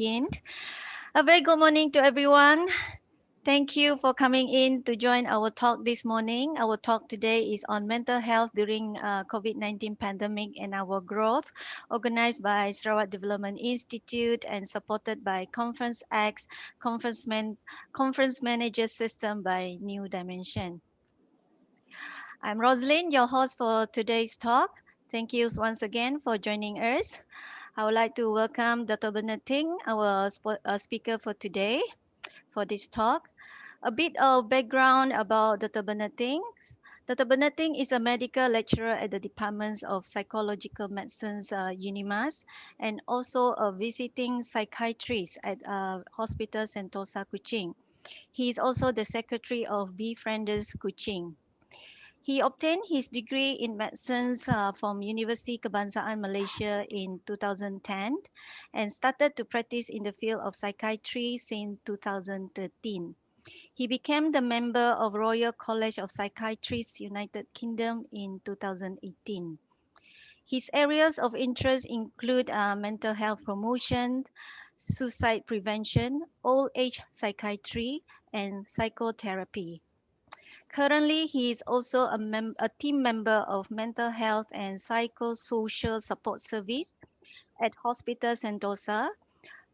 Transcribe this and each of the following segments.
begin. A very good morning to everyone. Thank you for coming in to join our talk this morning. Our talk today is on mental health during COVID-19 pandemic and our growth, organized by Sarawak Development Institute and supported by Conference X, Conference Manager System by New Dimension. I'm Rosalind, your host for today's talk. Thank you once again for joining us. I would like to welcome Dr. Bernard Ting, our speaker for today for this talk. A bit of background about Dr. Bernard Ting. Dr. Bernard Ting is a medical lecturer at the Departments of Psychological Medicines, UNIMAS, and also a visiting psychiatrist at Hospital Sentosa, Kuching. He is also the secretary of Befrienders Kuching. He obtained his degree in medicine from University Kebangsaan Malaysia in 2010 and started to practice in the field of psychiatry since 2013. He became the member of Royal College of Psychiatrists, United Kingdom in 2018. His areas of interest include mental health promotion, suicide prevention, old age psychiatry, and psychotherapy. Currently, he is also a team member of Mental Health and Psychosocial Support Service at Hospital Sentosa,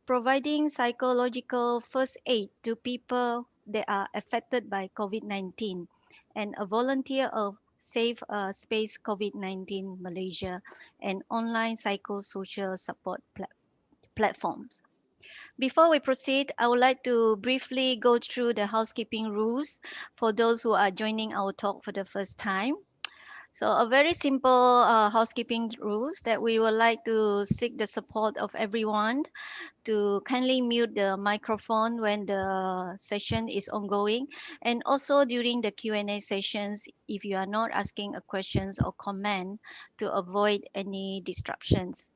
providing psychological first aid to people that are affected by COVID-19, and a volunteer of Safe Space COVID-19 Malaysia and online psychosocial support platforms. Before we proceed, I would like to briefly go through the housekeeping rules for those who are joining our talk for the first time. So a very simple housekeeping rules that we would like to seek the support of everyone to kindly mute the microphone when the session is ongoing, and also during the Q&A sessions if you are not asking a questions or comment, to avoid any disruptions.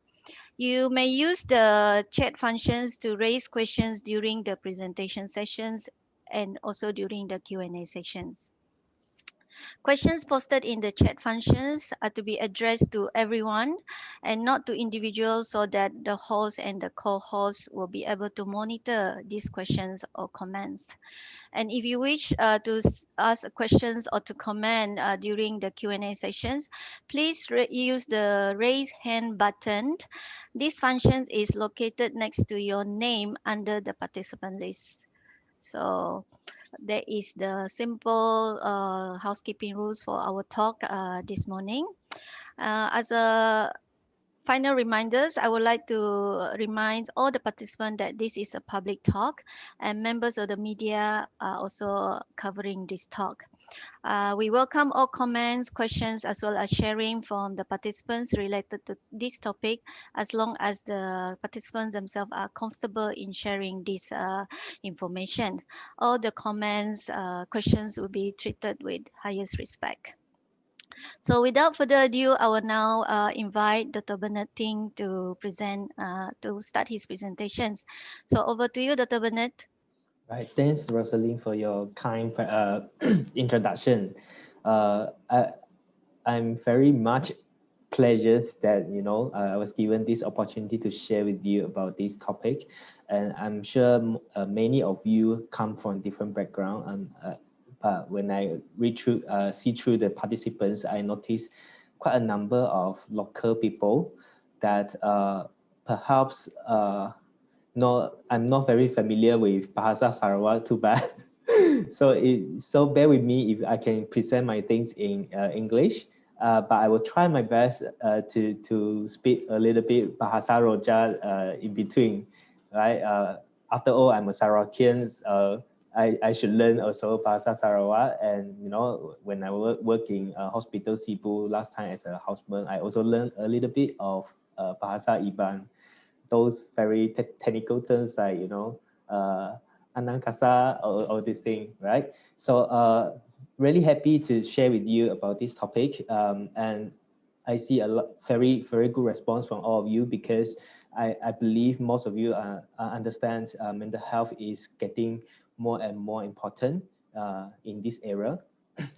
You may use the chat functions to raise questions during the presentation sessions and also during the Q&A sessions. Questions posted in the chat functions are to be addressed to everyone and not to individuals so that the host and the co-host will be able to monitor these questions or comments. And if you wish to ask questions or to comment during the Q&A sessions, please use the raise hand button. This function is located next to your name under the participant list. So that is the simple housekeeping rules for our talk this morning. As a final reminders, I would like to remind all the participants that this is a public talk and members of the media are also covering this talk. We welcome all comments, questions, as well as sharing from the participants related to this topic, as long as the participants themselves are comfortable in sharing this information. All the comments, questions will be treated with highest respect. So without further ado, I will now invite Dr. Bernard Ting to start his presentations. So over to you, Dr. Bernard. Right, thanks, Rosalind, for your kind introduction. I'm very much pleasures that I was given this opportunity to share with you about this topic, and I'm sure many of you come from different background. But when I see through the participants, I noticed quite a number of local people that perhaps no, I'm not very familiar with Bahasa Sarawak too bad. So bear with me if I can present my things in English. But I will try my best to speak a little bit Bahasa Roja in between, right? After all, I'm a Sarawakian. I should learn also Bahasa Sarawak. And when I work in Hospital Sibu last time as a houseman, I also learned a little bit of Bahasa Iban. Those very technical terms like anang kasa, all this thing, right? So really happy to share with you about this topic, and I see a very good response from all of you, because I believe most of you understand mental health is getting more and more important in this era,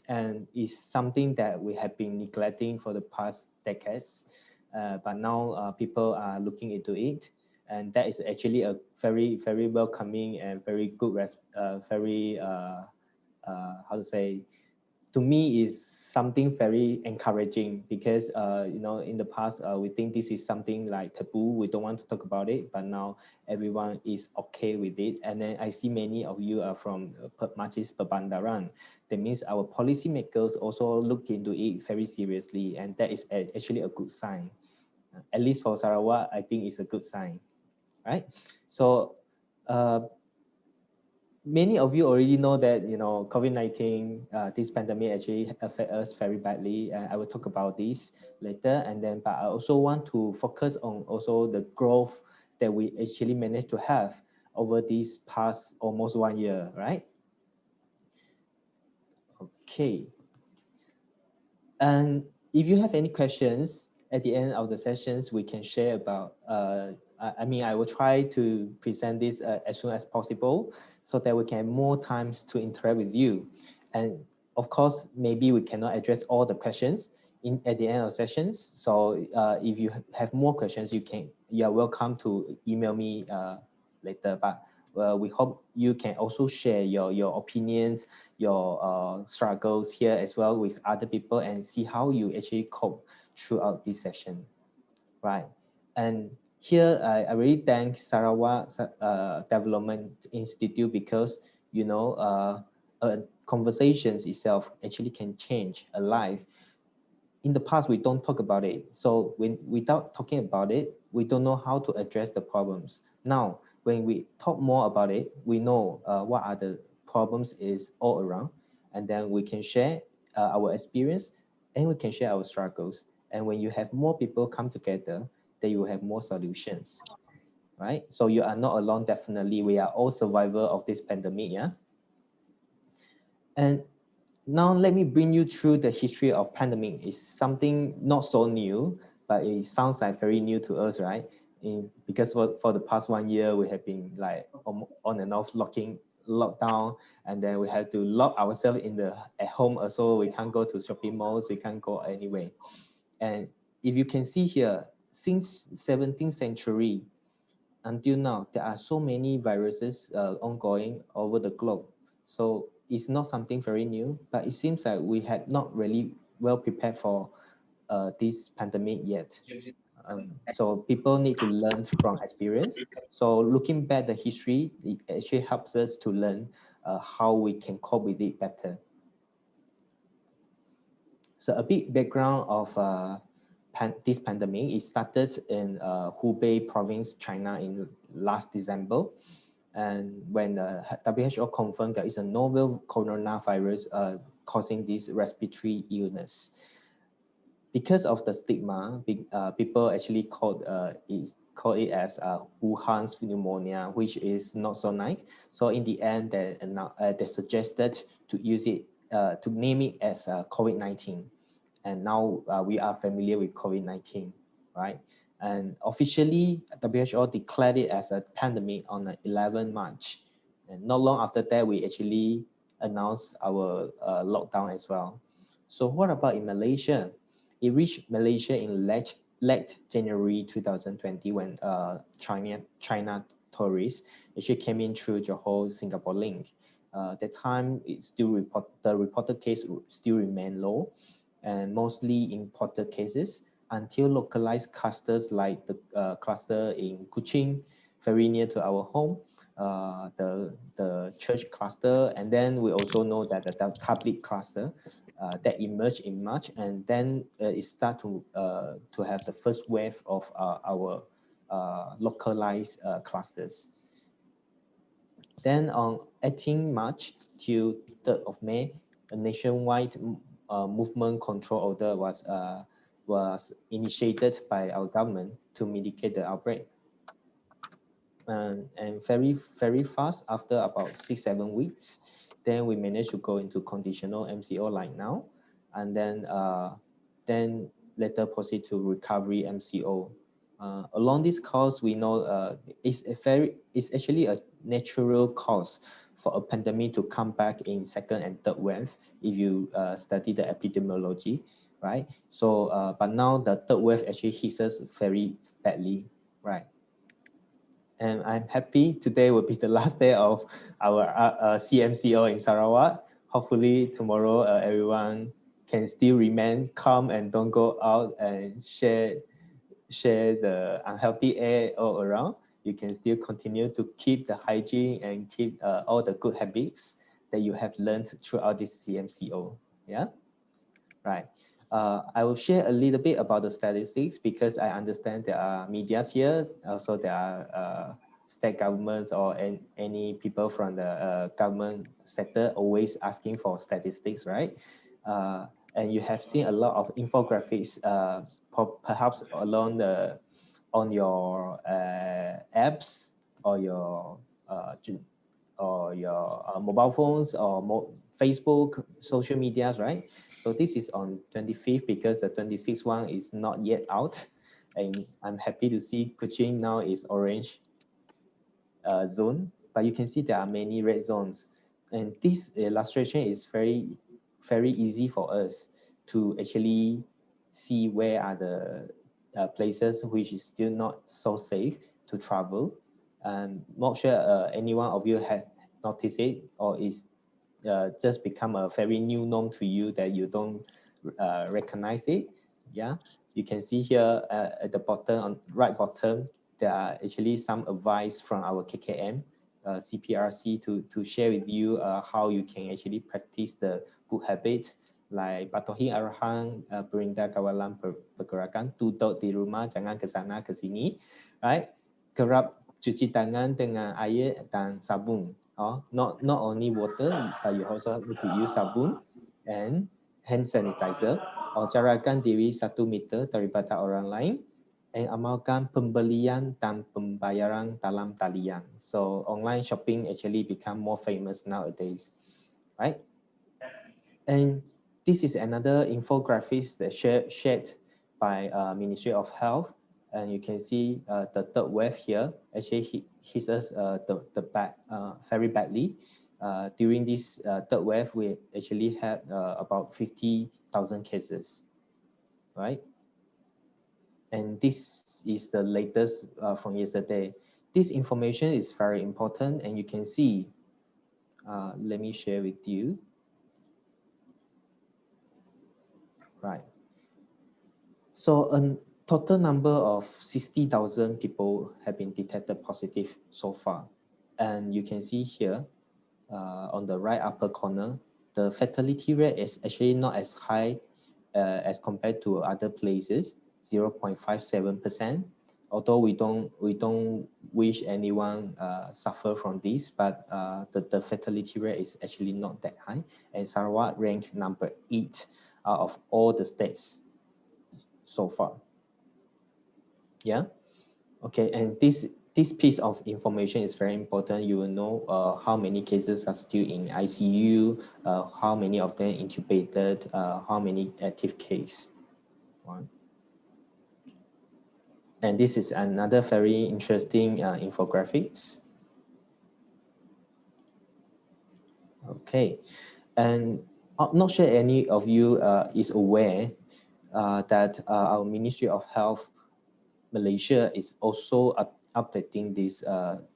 and is something that we have been neglecting for the past decades. But now people are looking into it, and that is actually a very welcoming and very good how to say, to me is something very encouraging, because in the past we think this is something like taboo, we don't want to talk about it, but now everyone is okay with it. And then I see many of you are from Majlis Perbandaran. That means our policymakers also look into it very seriously, and that is actually a good sign. At least for Sarawak, I think it's a good sign, right? So many of you already know that COVID-19, this pandemic actually affect us very badly. I will talk about this later, and then but I also want to focus on also the growth that we actually managed to have over these past almost 1 year, right? Okay. And if you have any questions at the end of the sessions, we can share about, I mean, I will try to present this as soon as possible so that we can have more times to interact with you. And of course, maybe we cannot address all the questions at the end of sessions. So if you have more questions, you are welcome to email me later. But we hope you can also share your opinions, your struggles here as well with other people, and see how you actually cope throughout this session, right? And here I really thank Sarawak Development Institute, because conversations itself actually can change a life. In the past, we don't talk about it. So without talking about it, we don't know how to address the problems. Now, when we talk more about it, we know what are the problems is all around, and then we can share our experience, and we can share our struggles. And when you have more people come together, then you will have more solutions, right? So you are not alone, definitely. We are all survivors of this pandemic, yeah? And now let me bring you through the history of pandemic. It's something not so new, but it sounds like very new to us, right? Because for the past 1 year, we have been like on and off lockdown, and then we have to lock ourselves at home also. We can't go to shopping malls, we can't go anywhere. And if you can see here, since 17th century until now, there are so many viruses ongoing over the globe. So it's not something very new, but it seems like we had not really well prepared for this pandemic yet. So people need to learn from experience. So looking back the history, it actually helps us to learn how we can cope with it better. So a big background of this pandemic, it started in Hubei province, China in last December. And when the WHO confirmed there is a novel coronavirus causing this respiratory illness. Because of the stigma, people actually call it as Wuhan's pneumonia, which is not so nice. So in the end, they suggested to use it, to name it as COVID-19. And now we are familiar with COVID-19, right? And officially, WHO declared it as a pandemic on the 11th March. And not long after that, we actually announced our lockdown as well. So what about in Malaysia? It reached Malaysia in late January 2020, when China tourists actually came in through Johor Singapore link. That time, the reported case still remained low, and mostly imported cases, until localized clusters like the cluster in Kuching, very near to our home, the church cluster, and then we also know that the public cluster that emerged in March, and then it start to have the first wave of our localized clusters. Then on 18 March till 3rd of May, a nationwide movement control order was initiated by our government to mitigate the outbreak. And very fast, after about 6-7 weeks, then we managed to go into conditional MCO like now, and then later proceed to recovery MCO. Along this course, we know it's actually a natural cause for a pandemic to come back in second and third wave if you study the epidemiology, right? So but now the third wave actually hits us very badly, right? And I'm happy today will be the last day of our CMCO in Sarawak. Hopefully tomorrow everyone can still remain calm and don't go out and share the unhealthy air all around. You can still continue to keep the hygiene and keep all the good habits that you have learned throughout this CMCO. Yeah, right. I will share a little bit about the statistics because I understand there are medias here. Also, there are state governments or any people from the government sector always asking for statistics, right? And you have seen a lot of infographics, perhaps along the on your apps or your uh, mobile phones or Facebook, social medias, right? So this is on 25th because the 26th one is not yet out. And I'm happy to see Kuching now is orange zone, but you can see there are many red zones. And this illustration is very easy for us to actually see where are the places which is still not so safe to travel. Not sure any one of you has noticed it or is just become a very new norm to you that you don't recognize it. Yeah, you can see here at the bottom, on right bottom, there are actually some advice from our KKM, CPRC to share with you how you can actually practice the good habits like patuhi arahan perintah kawalan pergerakan, duduk di rumah, jangan ke sana ke sini, right? Kerap cuci tangan dengan air dan sabun. Not only water, but you also need to use sabun and hand sanitizer. Jarakkan diri 1 meter daripada orang lain and amalkan pembelian dan pembayaran dalam talian. So online shopping actually become more famous nowadays, right? And this is another infographics that shared by Ministry of Health. And you can see the third wave here actually hits us the back very badly. During this third wave, we actually had about 50,000 cases, right? And this is the latest from yesterday. This information is very important, and you can see, let me share with you. Right. So a total number of 60,000 people have been detected positive so far. And you can see here on the right upper corner, the fatality rate is actually not as high as compared to other places, 0.57%. Although we don't wish anyone suffer from this, but the fatality rate is actually not that high. And Sarawak ranked number 8 out of all the states so far. Yeah. Okay. And this piece of information is very important. You will know how many cases are still in ICU, how many of them intubated, how many active case. Right. And this is another very interesting infographics. Okay. And I'm not sure any of you is aware that our Ministry of Health Malaysia is also updating these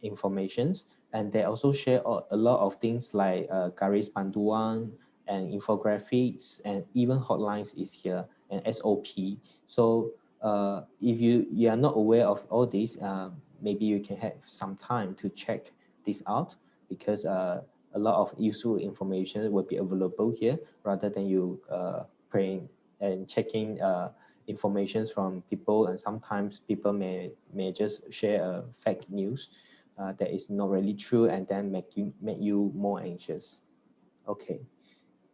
informations, and they also share a lot of things like garis panduan and infographics, and even hotlines is here and SOP. So if you are not aware of all this, maybe you can have some time to check this out because a lot of useful information will be available here rather than you praying and checking informations from people, and sometimes people may just share fake news that is not really true and then make you more anxious. Okay,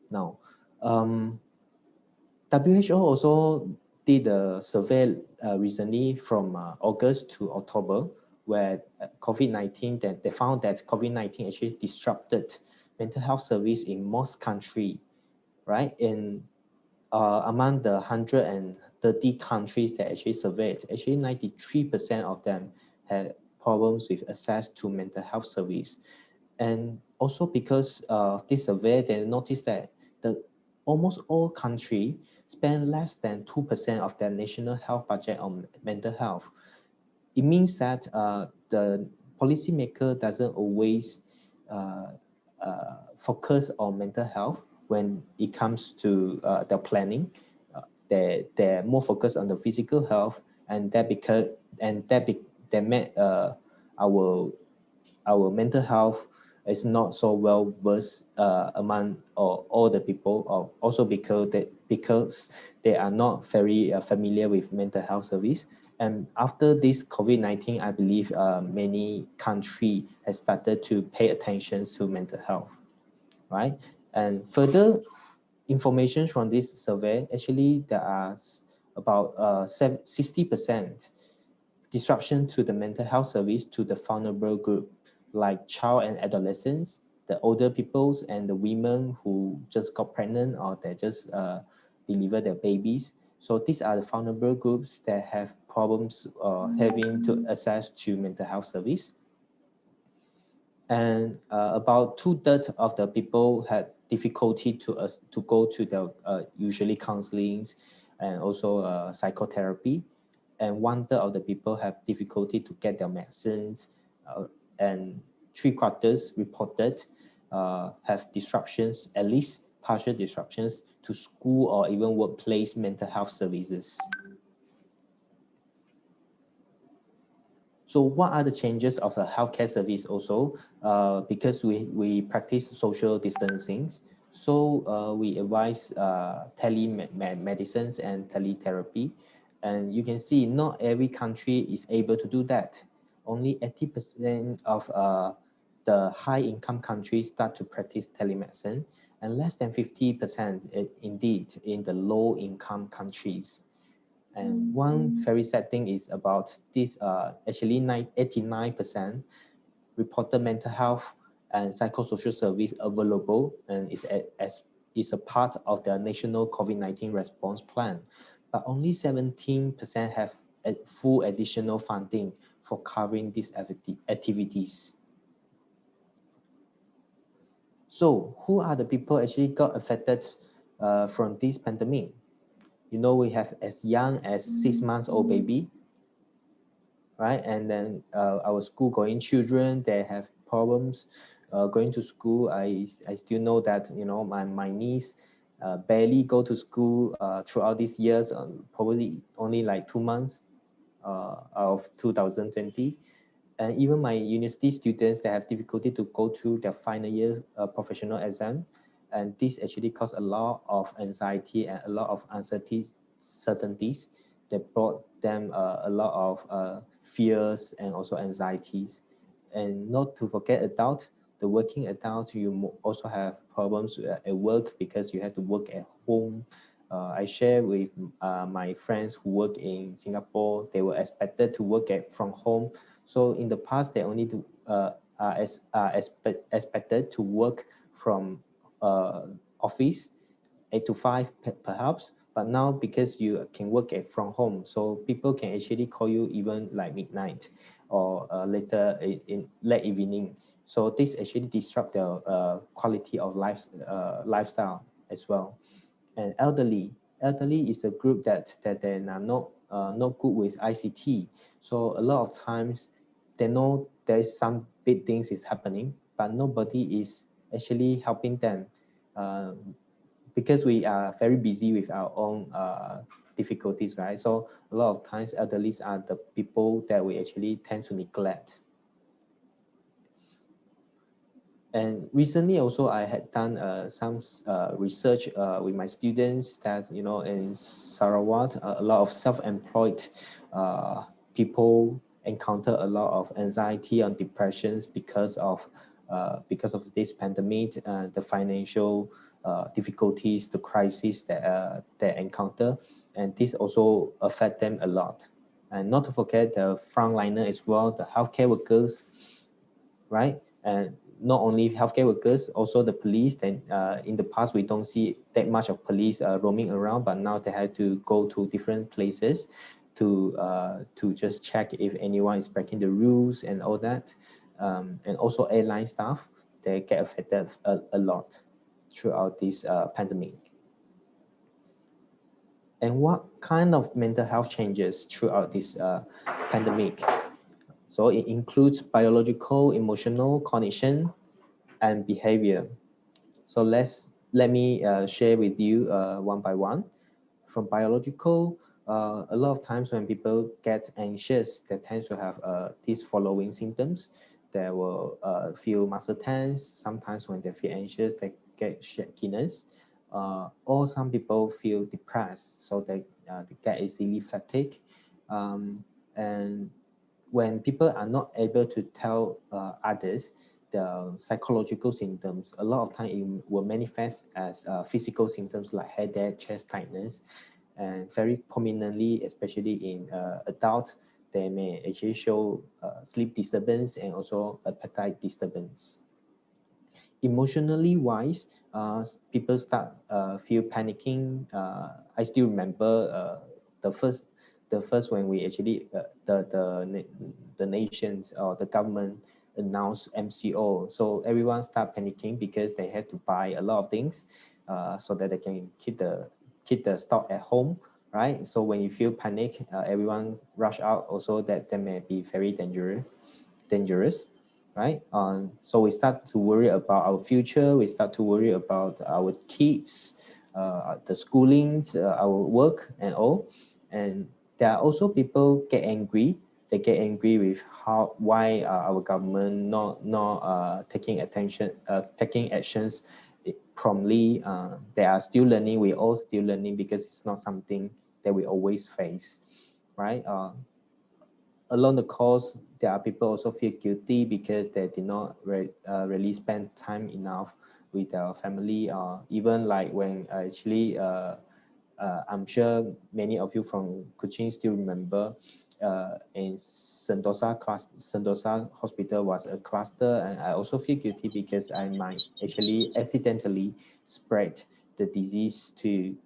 now WHO also did a survey recently from August to October where COVID-19, that they found that COVID-19 actually disrupted mental health service in most countries, right? In among the 130 countries that actually surveyed, actually 93% of them had problems with access to mental health service. And also because this survey, they noticed that almost all countries spend less than 2% of their national health budget on mental health. It means that policymaker doesn't always focus on mental health when it comes to the planning. They're more focused on the physical health, and that made our mental health is not so well versed among all the people, or also because they are not very familiar with mental health service. And after this COVID-19, I believe many countries have started to pay attention to mental health, right? And further information from this survey, actually there are about 60% disruption to the mental health service to the vulnerable group, like child and adolescents, the older peoples, and the women who just got pregnant or they just delivered their babies. So these are the vulnerable groups that have problems having to access to mental health service. And about 2/3 of the people had difficulty to go to the usually counselings and also psychotherapy, and 1/3 of the people have difficulty to get their medicines, and 3/4 reported have disruptions, at least partial disruptions to school or even workplace mental health services. So what are the changes of the healthcare service also? Because we practice social distancing, so we advise telemedicines and teletherapy. And you can see not every country is able to do that. Only 80% of the high-income countries start to practice telemedicine, and less than 50% indeed in the low-income countries. And one very sad thing is about this, actually 89% reported mental health and psychosocial service available, and is a part of their national COVID-19 response plan. But only 17% have a full additional funding for covering these activities. So who are the people actually got affected from this pandemic? You know, we have as young as 6 months old baby, right? And then our school going children, they have problems going to school. I still know that, you know, my niece barely go to school throughout these years, probably only like 2 months of 2020. And even my university students, they have difficulty to go through their final year professional exam. And this actually caused a lot of anxiety and a lot of uncertainties that brought them a lot of fears and also anxieties. And not to forget adults, the working adults, you also have problems at work because you have to work at home. I share with my friends who work in Singapore, they were expected to work from home. So in the past, they only expected to work from office 8 to 5 perhaps, but now because you can work from home, so people can actually call you even like midnight or later in late evening. So this actually disrupt the quality of lifestyle as well. And elderly is the group that they are not good with ICT. So a lot of times they know there is some big things is happening, but nobody is actually helping them uh, because we are very busy with our own difficulties, right? So a lot of times elderly are the people that we actually tend to neglect. And recently also I had done some research with my students that, you know, in Sarawak, a lot of self-employed people encounter a lot of anxiety and depressions because of this pandemic, the financial difficulties, the crisis that they encounter, and this also affect them a lot. And not to forget the frontliner as well, the healthcare workers, right? And not only healthcare workers, also the police. Then in the past, we don't see that much of police roaming around, but now they have to go to different places to just check if anyone is breaking the rules and all that. And also airline staff, they get affected a lot throughout this pandemic. And what kind of mental health changes throughout this pandemic? So it includes biological, emotional, cognition, and behavior. So let me share with you one by one. From biological, a lot of times when people get anxious, they tend to have these following symptoms. They will feel muscle tense. Sometimes when they feel anxious, they get shakiness. Or some people feel depressed, so they get easily fatigued. And when people are not able to tell others the psychological symptoms, a lot of time it will manifest as physical symptoms like headache, chest tightness, and very prominently, especially in adults, they may actually show sleep disturbance and also appetite disturbance. Emotionally wise, people start feel panicking. I still remember the first when we actually the nations or the government announced MCO, so everyone start panicking because they had to buy a lot of things so that they can keep the stock at home, right? So when you feel panic, everyone rush out. Also, that may be very dangerous, right? So we start to worry about our future. We start to worry about our kids, the schoolings, our work, and all. And there are also people get angry. They get angry with why our government not taking actions promptly. They are still learning. We all still learning because it's not something that we always face, right? Along the course, there are people also feel guilty because they did not really spend time enough with their family. Even like when actually, I'm sure many of you from Kuching still remember in Sentosa Hospital was a cluster, and I also feel guilty because I might actually accidentally spread the disease to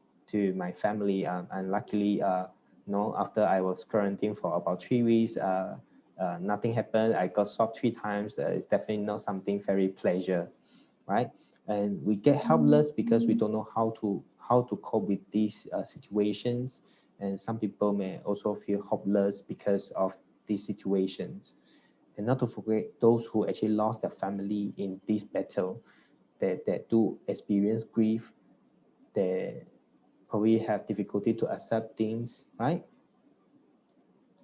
my family. And luckily, after I was quarantined for about 3 weeks, nothing happened. I got swabbed 3 times. It's definitely not something very pleasure, right? And we get helpless because we don't know how to cope with these situations. And some people may also feel hopeless because of these situations. And not to forget those who actually lost their family in this battle, that do experience grief. They probably have difficulty to accept things, right?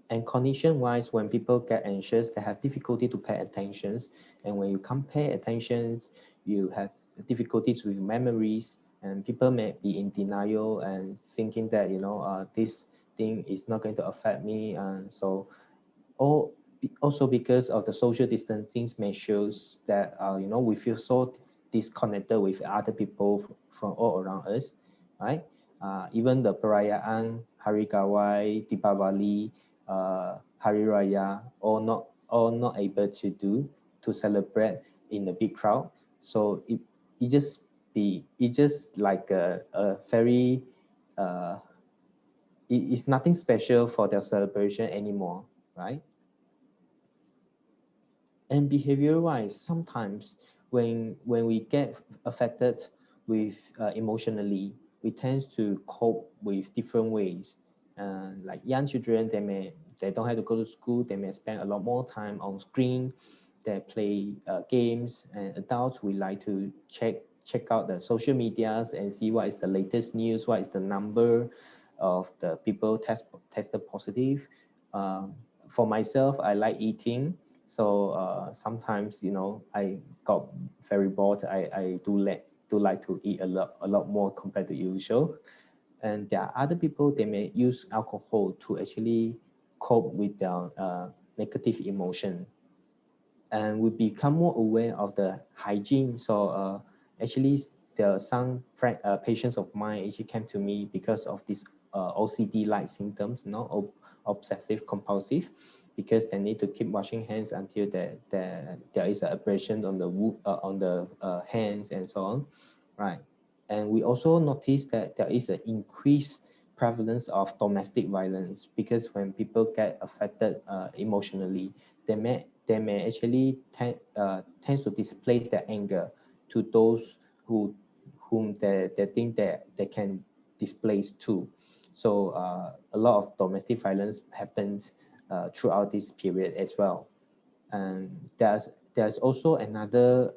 And cognition wise, when people get anxious, they have difficulty to pay attention. And when you can't pay attention, you have difficulties with memories, and people may be in denial and thinking that this thing is not going to affect me. And so all also because of the social distancing measures, that we feel so disconnected with other people from all around us, right? Even the perayaan Hari Gawai, Deepavali, Hari Raya, all not able to celebrate in a big crowd. So it just like a very uh, it's nothing special for their celebration anymore, right? And behavior wise, sometimes when we get affected with emotionally, we tend to cope with different ways. Like young children, they don't have to go to school. They may spend a lot more time on screen. They play games. And adults, we like to check out the social medias and see what is the latest news, what is the number of the people tested positive. For myself, I like eating. So sometimes, I got very bored. I do like to eat a lot more compared to usual. And there are other people, they may use alcohol to actually cope with their negative emotion. And we become more aware of the hygiene. So actually, there are some patients of mine actually came to me because of this OCD-like symptoms, obsessive compulsive, because they need to keep washing hands until there is an abrasion on the hands and so on, right? And we also notice that there is an increased prevalence of domestic violence, because when people get affected emotionally, they may actually tend to displace their anger to those whom they think that they can displace too. So a lot of domestic violence happens throughout this period as well. And there's also another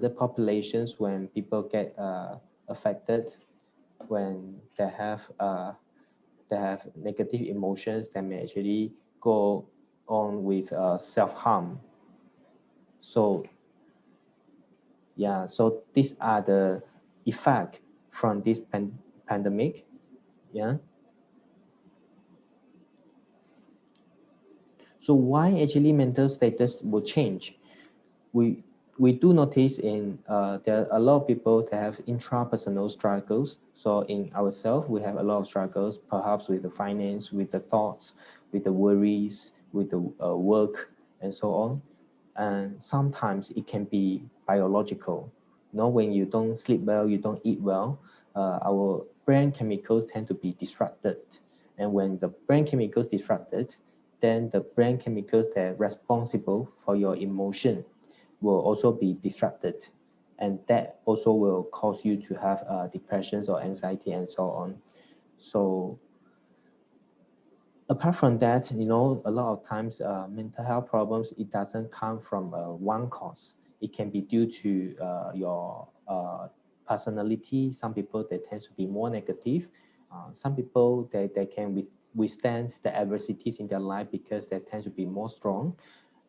populations when people get affected, when they have negative emotions that may actually go on with self-harm. So yeah, so these are the effect from this pandemic. Yeah. So why actually mental status will change? We we do notice in there are a lot of people that have intrapersonal struggles. So in ourselves, we have a lot of struggles, perhaps with the finance, with the thoughts, with the worries, with the work, and so on. And sometimes it can be biological. You know, when you don't sleep well, you don't eat well, our brain chemicals tend to be disrupted. And when the brain chemicals disrupted, then the brain chemicals that are responsible for your emotion will also be disrupted. And that also will cause you to have depressions or anxiety and so on. So apart from that, you know, a lot of times mental health problems, it doesn't come from one cause. It can be due to your personality. Some people, they tend to be more negative. Some people, they can withstand the adversities in their life because they tend to be more strong.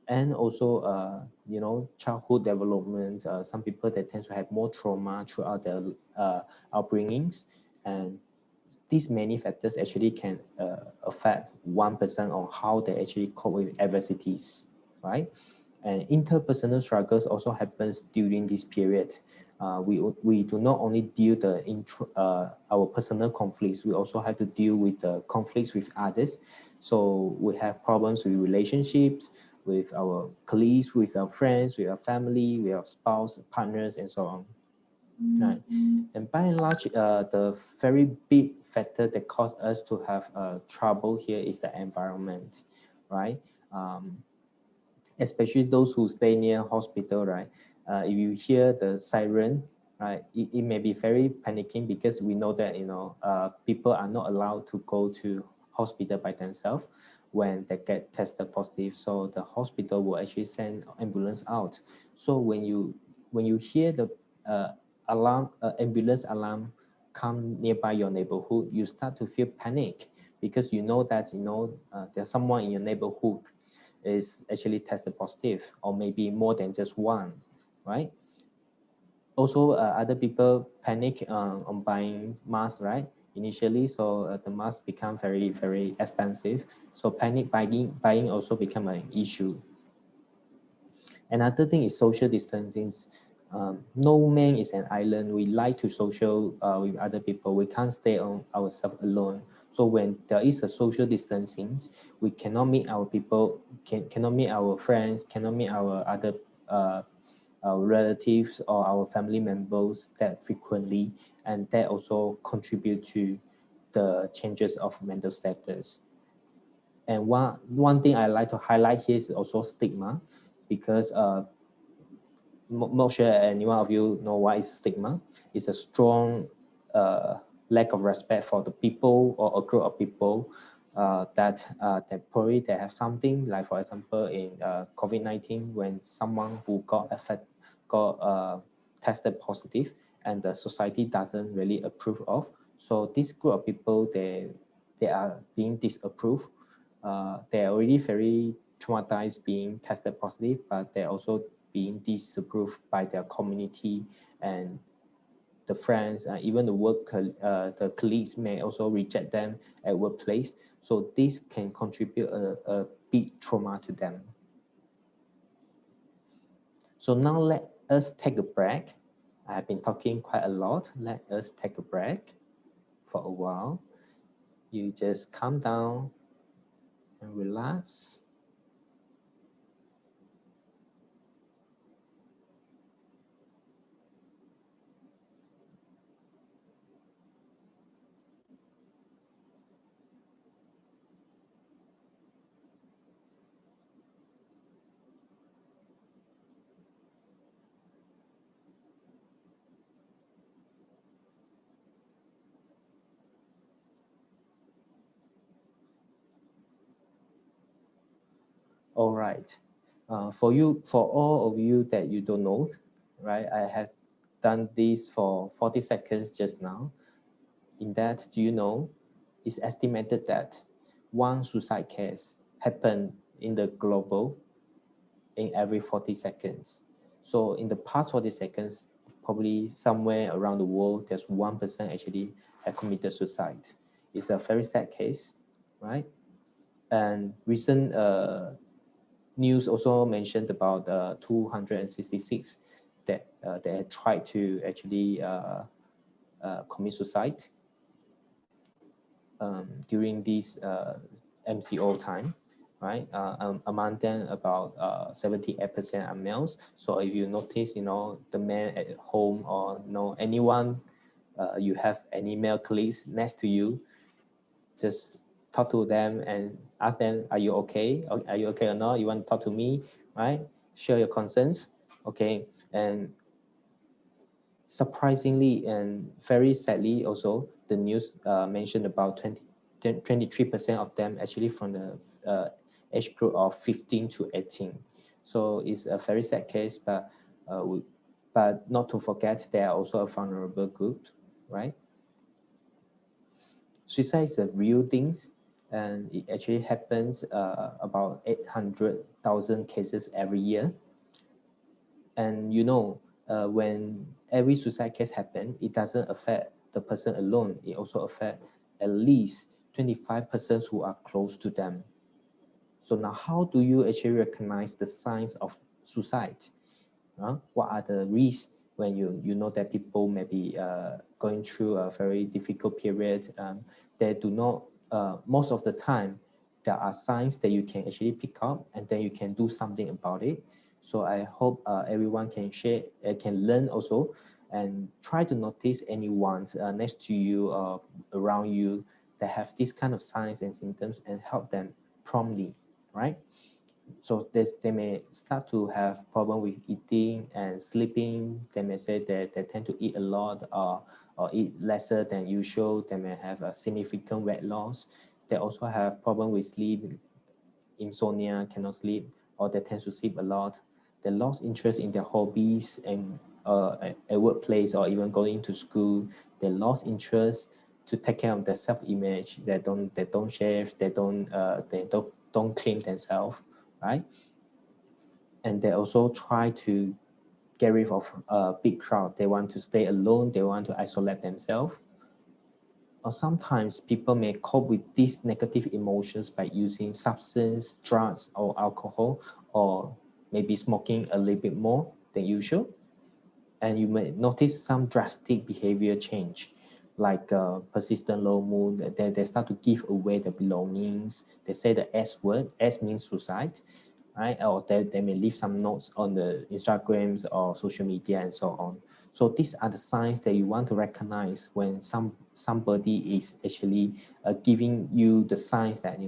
And also, you know, childhood development. Some people, they tend to have more trauma throughout their upbringings. And these many factors actually can affect one person on how they actually cope with adversities, right? And interpersonal struggles also happens during this period. We do not only deal our personal conflicts, we also have to deal with the conflicts with others. So we have problems with relationships, with our colleagues, with our friends, with our family, with our spouse, partners, and so on. Right. And by and large, the very big factor that caused us to have trouble here is the environment, right? Especially those who stay near hospital, right? If you hear the siren, right, it may be very panicking because we know that, you know, people are not allowed to go to hospital by themselves when they get tested positive. So the hospital will actually send ambulance out. So when you hear the ambulance alarm come nearby your neighborhood, you start to feel panic because you know that, you know, there's someone in your neighborhood is actually tested positive, or maybe more than just one, right? Also, other people panic on buying masks, right? Initially, so the masks become very, very expensive. So panic buying also become an issue. Another thing is social distancing. No man is an island. We like to social with other people. We can't stay on ourselves alone. So when there is a social distancing, we cannot meet our people, cannot meet our friends, cannot meet uh, our relatives or our family members that frequently, and that also contribute to the changes of mental status. And one thing I like to highlight here is also stigma, because not sure any one of you know what is stigma. It's a strong lack of respect for the people or a group of people that probably they have something, like for example in COVID-19, when someone who got tested positive and the society doesn't really approve of. So this group of people, they are being disapproved. They're already very traumatized being tested positive, but they're also being disapproved by their community and the friends, even the colleagues may also reject them at workplace. So this can contribute a big trauma to them. So now let us take a break. I have been talking quite a lot. Let us take a break for a while. You just calm down and relax. All right. For all of you that you don't know, right? I have done this for 40 seconds just now. In that, do you know, it's estimated that one suicide case happen in the global in every 40 seconds. So in the past 40 seconds, probably somewhere around the world, there's 1% actually have committed suicide. It's a very sad case, right? And recent news also mentioned about 266 that they had tried to actually commit suicide during this MCO time, right? Among them, about 78% are males. So if you notice, the man at home or anyone, you have any male colleagues next to you, just talk to them and ask them, are you okay? Are you okay or not? You want to talk to me, right? Share your concerns, okay? And surprisingly and very sadly also, the news mentioned about 23% of them actually from the age group of 15 to 18. So it's a very sad case, but not to forget, they are also a vulnerable group, right? Suicide is a real thing, and it actually happens about 800,000 cases every year. And when every suicide case happens, it doesn't affect the person alone. It also affects at least 25% who are close to them. So now, how do you actually recognize the signs of suicide? What are the risks when you know that people may be going through a very difficult period? They do not, most of the time, there are signs that you can actually pick up and then you can do something about it. So I hope everyone can share, can learn also, and try to notice anyone next to you or around you that have this kind of signs and symptoms and help them promptly, right? So they may start to have problem with eating and sleeping. They may say that they tend to eat a lot or eat lesser than usual. They may have a significant weight loss. They also have problem with sleep, insomnia, cannot sleep, or they tend to sleep a lot. They lost interest in their hobbies and at workplace or even going to school. They lost interest to take care of their self-image. They don't shave. They don't clean themselves, right? And they also try to get rid of a big crowd. They want to stay alone. They want to isolate themselves. Or sometimes people may cope with these negative emotions by using substance, drugs, or alcohol, or maybe smoking a little bit more than usual. And you may notice some drastic behavior change, like persistent low mood. They start to give away their belongings. They say the S word. S means suicide, right? Or they may leave some notes on the Instagrams or social media and so on. So these are the signs that you want to recognize when somebody is actually giving you the signs that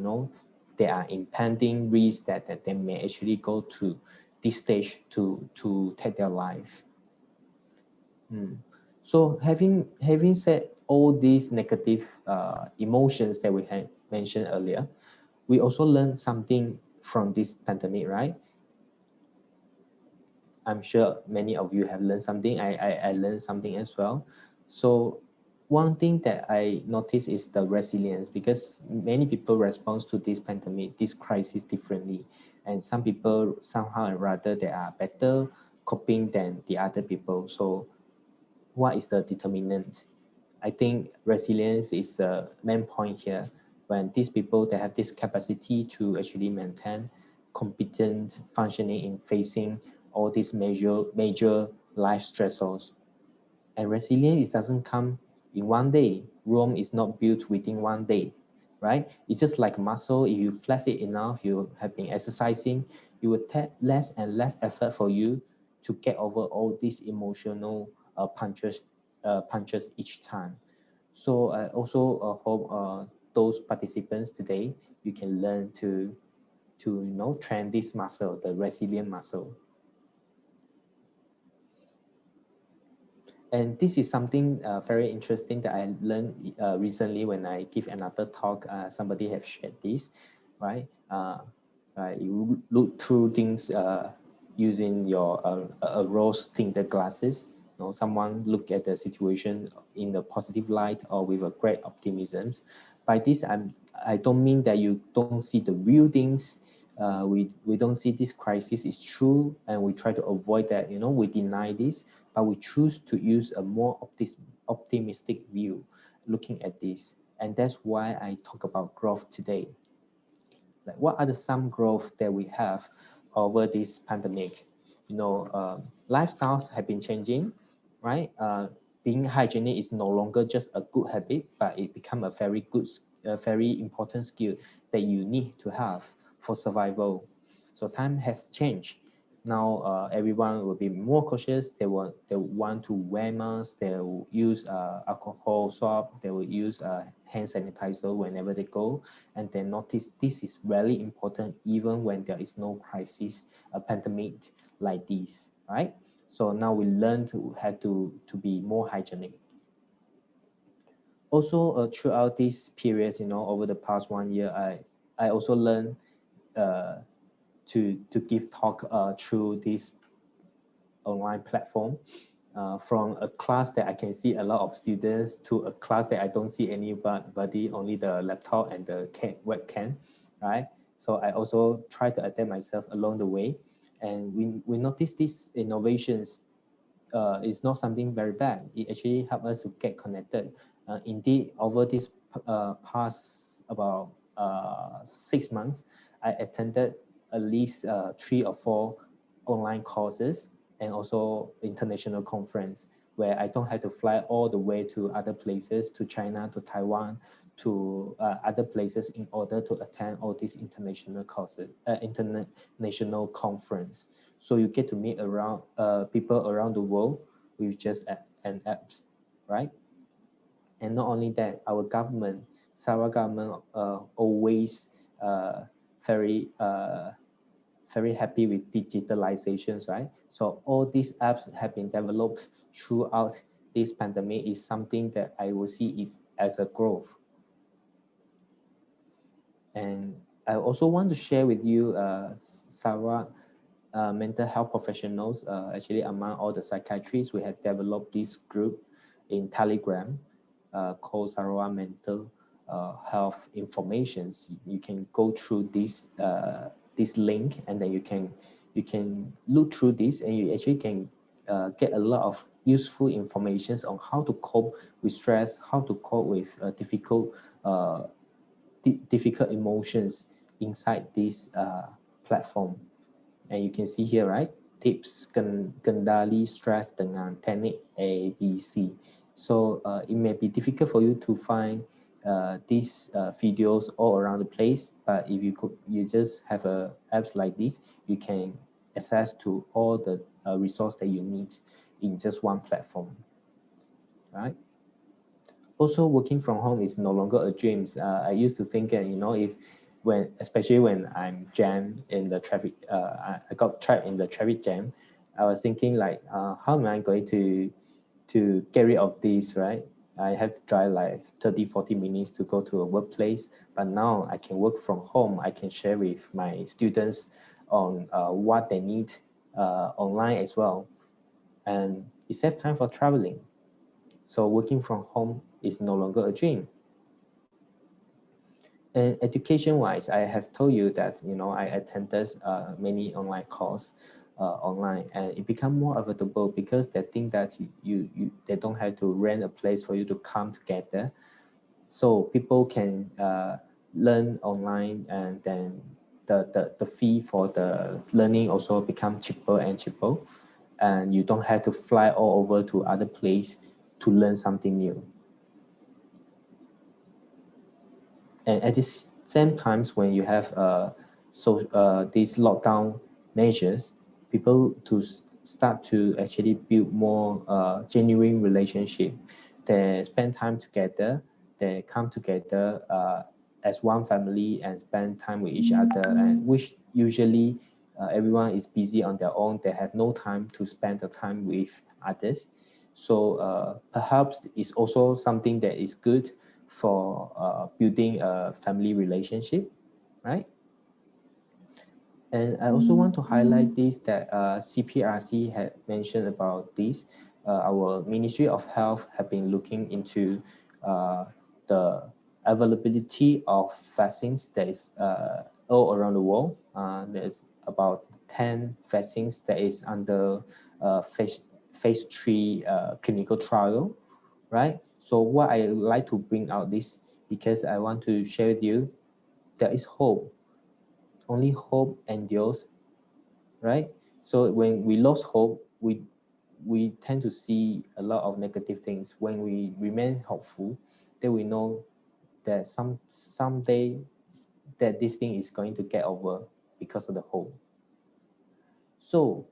there are impending risks that they may actually go to this stage to take their life. So having said all these negative emotions that we had mentioned earlier, we also learned something from this pandemic, right? I'm sure many of you have learned something. I learned something as well. So one thing that I noticed is the resilience, because many people respond to this pandemic, this crisis differently. And some people somehow or rather they are better coping than the other people. So what is the determinant? I think resilience is the main point here. When these people they have this capacity to actually maintain competent functioning in facing all these major life stressors. And resilience doesn't come in one day. Rome is not built within one day, right? It's just like muscle. If you flex it enough, you have been exercising, it will take less and less effort for you to get over all these emotional punches each time. So I also hope those participants today, you can learn to train this muscle, the resilient muscle. And this is something very interesting that I learned recently when I give another talk. Somebody have shared this, right? right? You look through things using your rose tinted glasses. You know, someone look at the situation in a positive light or with a great optimism. By this, I don't mean that you don't see the real things. We don't see this crisis is true, and we try to avoid that. You know, we deny this, but we choose to use a more optimistic view, looking at this, and that's why I talk about growth today. Like what are the some growth that we have over this pandemic? You know, lifestyles have been changing, right? Being hygienic is no longer just a good habit, but it become a very good, a very important skill that you need to have for survival. So time has changed. Now everyone will be more cautious. They want to wear masks. They will use alcohol swab. They will use hand sanitizer whenever they go. And then notice this is very important even when there is no crisis, a pandemic like this, right? So now we learn to have to be more hygienic. Also, throughout this period, you know, over the past 1 year, I also learned uh, to give talk through this online platform. From a class that I can see a lot of students to a class that I don't see anybody, only the laptop and the webcam, right? So I also try to adapt myself along the way. And we notice these innovations is not something very bad. It actually helps us to get connected. Indeed, over this past about 6 months, I attended at least 3 or 4 online courses and also international conference where I don't have to fly all the way to other places, to China, to Taiwan, to other places in order to attend all these international courses, international conference. So you get to meet around people around the world with just an apps, right? And not only that, our government, Sarawak government, always uh, very very happy with digitalizations, right? So all these apps have been developed throughout this pandemic is something that I will see is as a growth. And I also want to share with you, Sarawak mental health professionals, actually among all the psychiatrists, we have developed this group in Telegram called Sarawak Mental Health Informations. You can go through this link, and then you can look through this, and you actually can get a lot of useful information on how to cope with stress, how to cope with uh, difficult emotions inside this platform. And you can see here, right? Tips kendali stres dengan teknik A, B, C. So it may be difficult for you to find these videos all around the place, but if you just have apps like this, you can access to all the resource that you need in just one platform, right? Also, working from home is no longer a dream. I used to think that, you know, if when especially when I'm jammed in the traffic, I got trapped in the traffic jam. I was thinking like, how am I going to get rid of this, right? I have to drive like 30, 40 minutes to go to a workplace, but now I can work from home. I can share with my students on what they need online as well, and it saves time for traveling. So working from home is no longer a dream. And education-wise, I have told you that, you know, I attended many online courses online, and it become more affordable because they think that they don't have to rent a place for you to come together. So people can learn online, and then the fee for the learning also become cheaper and cheaper, and you don't have to fly all over to other place to learn something new. And at the same times, when you have these lockdown measures, people start to actually build more genuine relationship. They spend time together. They come together as one family and spend time with each other, and which usually everyone is busy on their own. They have no time to spend the time with others. So perhaps it's also something that is good for building a family relationship, right? And I also want to highlight this that CPRC had mentioned about this. Our Ministry of Health have been looking into the availability of vaccines that is all around the world. There's about 10 vaccines that is under phase 3 clinical trial, right? So what I like to bring out this because I want to share with you, there is hope. Only hope endures, right? So when we lose hope, we tend to see a lot of negative things. When we remain hopeful, then we know that someday that this thing is going to get over because of the hope. So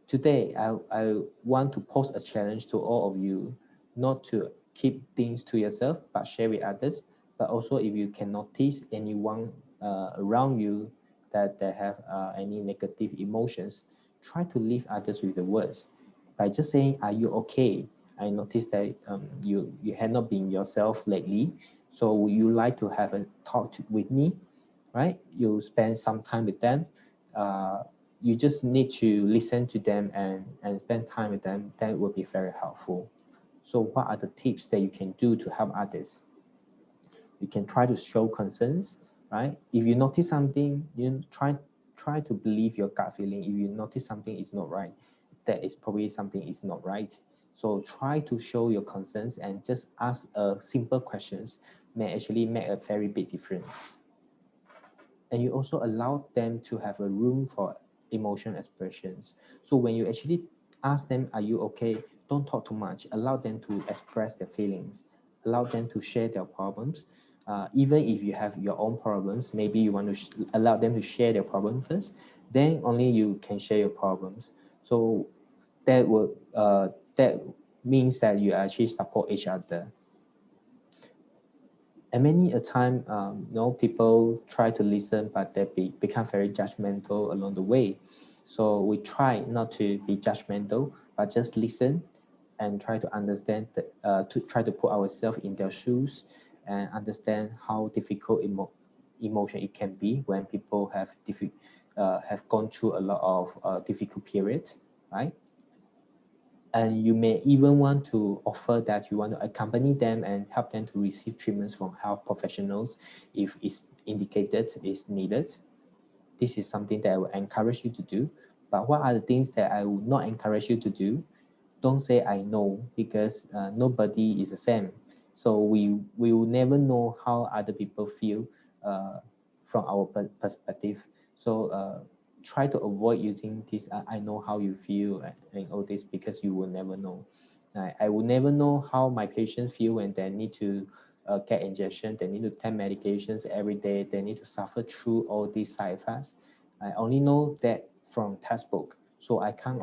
today I want to pose a challenge to all of you, not to keep things to yourself, but share with others. But also if you can notice anyone around you that they have any negative emotions, try to leave others with the words. By just saying, are you okay? I noticed that you have not been yourself lately. So would you like to have a with me, right? You spend some time with them. You just need to listen to them and spend time with them. That will be very helpful. So what are the tips that you can do to help others? You can try to show concerns, right? If you notice something, you try to believe your gut feeling. If you notice something is not right, that is probably something is not right. So try to show your concerns and just ask simple questions may actually make a very big difference. And you also allow them to have a room for emotion expressions. So when you actually ask them, are you okay? Don't talk too much. Allow them to express their feelings. Allow them to share their problems. Even if you have your own problems, maybe you want to allow them to share their problem first. Then only you can share your problems. So that means that you actually support each other. And many a time, people try to listen, but they become very judgmental along the way. So we try not to be judgmental, but just listen and try to understand to try to put ourselves in their shoes and understand how difficult emotion it can be when people have gone through a lot of difficult periods, right? And you may even want to offer that you want to accompany them and help them to receive treatments from health professionals if it's indicated is needed. This is something that I will encourage you to do. But what are the things that I would not encourage you to do? Don't say I know, because nobody is the same. So we will never know how other people feel uh, from our perspective. So try to avoid using this I know how you feel and all this, because you will never know. I will never know how my patients feel when they need to get injection, they need to take medications every day, they need to suffer through all these side effects. I only know that from textbook. So I can't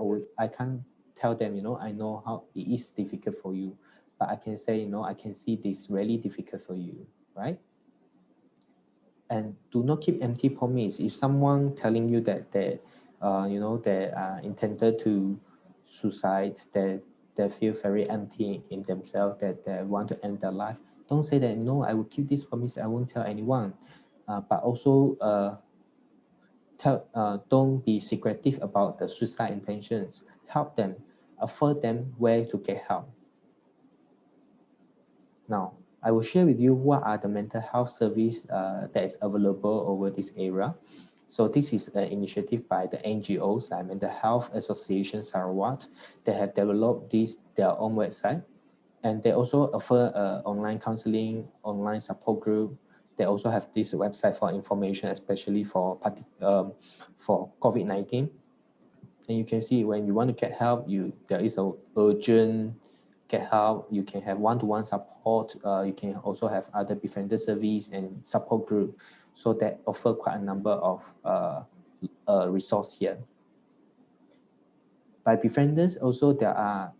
tell them, I know how it is difficult for you, but I can say, I can see this really difficult for you, right? And do not keep empty promise. If someone telling you that they are intended to suicide, that they feel very empty in themselves, that they want to end their life, don't say that, no, I will keep this promise, I won't tell anyone. But also don't be secretive about the suicide intentions. Help them, offer them where to get help. Now, I will share with you what are the mental health service that is available over this area. So this is an initiative by the NGOs, like Mental Health Association Sarawak. They have developed their own website, and they also offer online counseling, online support group. They also have this website for information, especially for COVID-19. And you can see when you want to get help, there is a urgent get help. You can have one-to-one support. You can also have other befriender service and support group. So that offer quite a number of resource here. By befrienders, also there are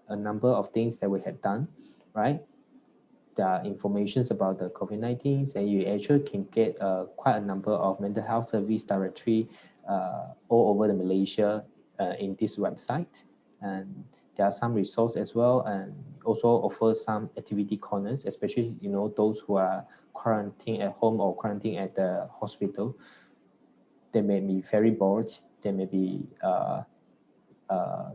a number of things that we have done, right? There are informations about the COVID-19, and you actually can get quite a number of mental health service directory all over the Malaysia in this website. And there are some resources as well, and also offer some activity corners, especially those who are quarantined at home or quarantined at the hospital. they may be very bored, they may be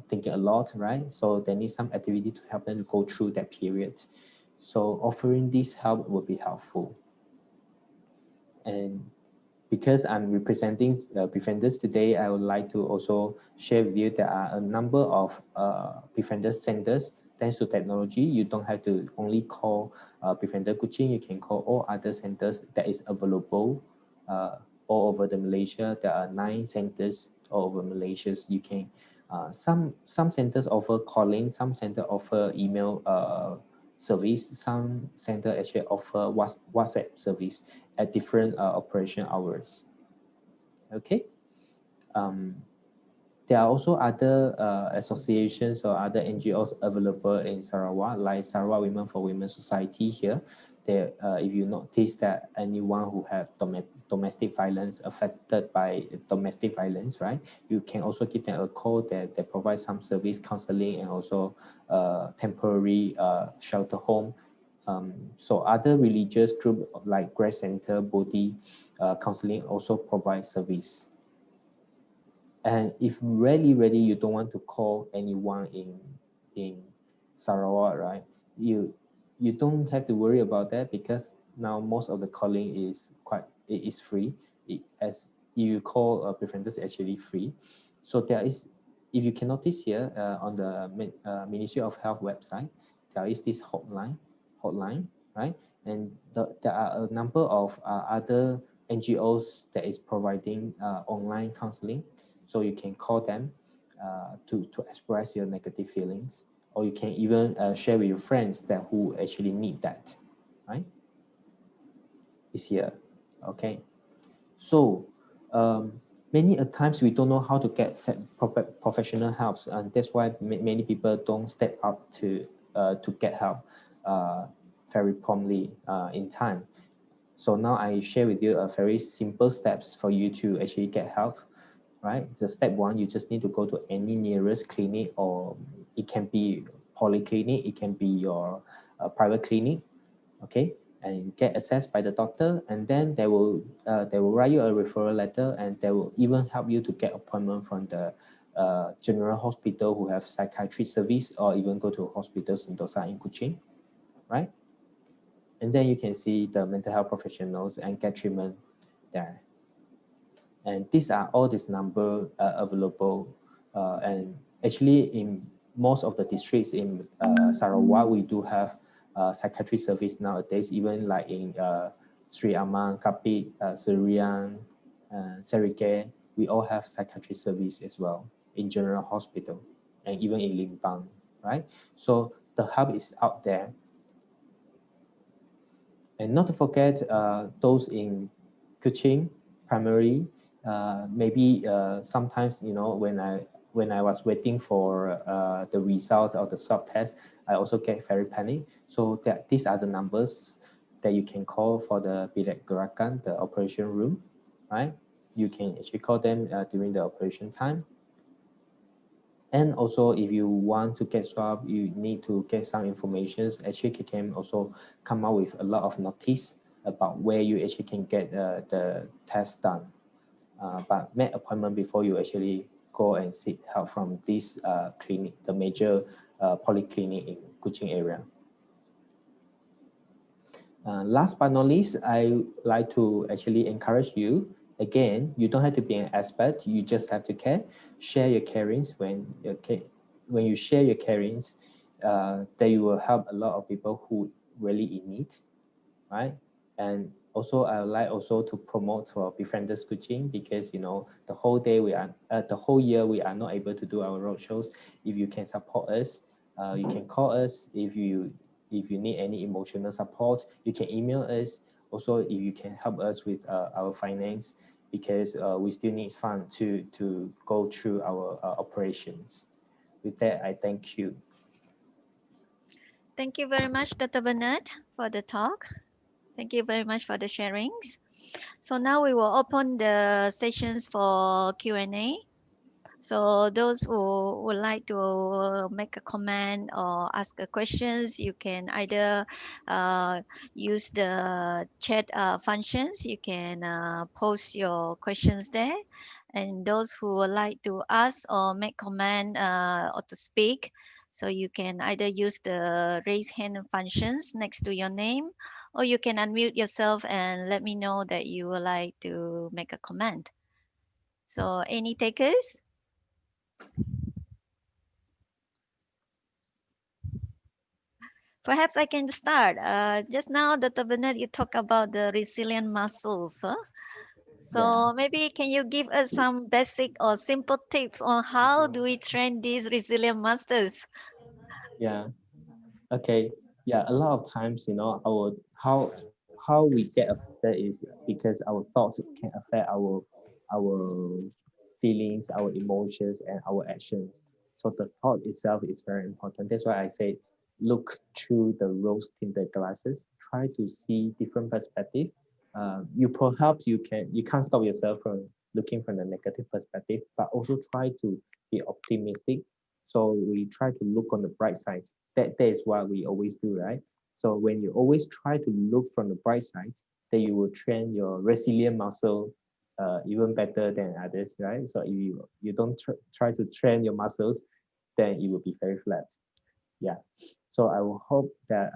thinking a lot, right? So they need some activity to help them to go through that period. So offering this help will be helpful. And because I'm representing befrienders today, I would like to also share with you there are a number of befriender centers. Thanks to technology, you don't have to only call befriender Kuching, you can call all other centers that is available all over the Malaysia. There are 9 centers all over Malaysia. You can some centers offer calling, some center offer email service, some center actually offer WhatsApp service at different operation hours. Okay. Um, there are also other associations or other NGOs available in Sarawak, like Sarawak Women for Women Society here. There, if you notice that anyone who have domestic violence, affected by domestic violence, right, you can also give them a call that they provide some service, counseling, and also temporary shelter home. So other religious group like Grace Center, Bodhi Counseling also provide service. And if really you don't want to call anyone in Sarawak, right? You don't have to worry about that, because now most of the calling is it is free. As you call preferences actually free. So there is, if you can notice here on the Ministry of Health website, there is this hotline, right? And there are a number of other NGOs that is providing online counseling. So you can call them to express your negative feelings, or you can even share with your friends that who actually need that, right? Is here, okay? So many a times we don't know how to get professional help, and that's why many people don't step up to get help very promptly in time. So now I share with you a very simple steps for you to actually get help, right? The step 1, you just need to go to any nearest clinic, or it can be polyclinic, it can be your private clinic, okay? And get assessed by the doctor, and then they will write you a referral letter, and they will even help you to get appointment from the general hospital who have psychiatry service, or even go to hospitals in Sentosa in Kuching, right? And then you can see the mental health professionals and get treatment there. And these are all these number available, and actually in most of the districts in Sarawak, we do have psychiatry service nowadays, even like in Sri Amang, Kapit, Serian, Serike, we all have psychiatry service as well in general hospital, and even in Limbang, right? So the hub is out there. And not to forget those in Kuching primary. Maybe sometimes, you know, when I was waiting for the results of the swab test, I also get very panic. So that these are the numbers that you can call for the bilik gerakan, the operation room, right? You can actually call them during the operation time. And also, if you want to get swab, you need to get some information. Actually, you can also come out with a lot of notice about where you actually can get the test done. But make appointment before you actually go and seek help from this clinic, the major polyclinic in Kuching area. Last but not least, I like to actually encourage you. Again, you don't have to be an expert. You just have to care. Share your carings. When you share your carings, then you will help a lot of people who really in need, right? And also, I would like also to promote for befrienders coaching, because you know the whole day the whole year we are not able to do our road shows. If you can support us, you can call us. If you need any emotional support, you can email us. Also, if you can help us with our finance, because we still need funds to go through our operations. With that, I thank you. Thank you very much, Dr. Bernard, for the talk. Thank you very much for the sharings. So now we will open the sessions for Q&A. So those who would like to make a comment or ask a questions, you can either uh, use the chat functions. You can post your questions there. And those who would like to ask or make comment or to speak, so you can either use the raise hand functions next to your name, or you can unmute yourself and let me know that you would like to make a comment. So any takers? Perhaps I can start. Just now, Dr. Bernard, you talk about the resilient muscles. Huh? Yeah, So maybe can you give us some basic or simple tips on how do we train these resilient muscles? yeah. Okay, yeah, a lot of times, our how we get affected is because our thoughts can affect our feelings, our emotions, and our actions. So the thought itself is very important. That's why I say look through the rose-tinted glasses. Try to see different perspective. You perhaps you can't stop yourself from looking from the negative perspective, but also try to be optimistic. So we try to look on the bright sides. That is what we always do, right? So when you always try to look from the bright side, then you will train your resilient muscle even better than others, right? So if you don't try to train your muscles, then it will be very flat. Yeah. So I will hope that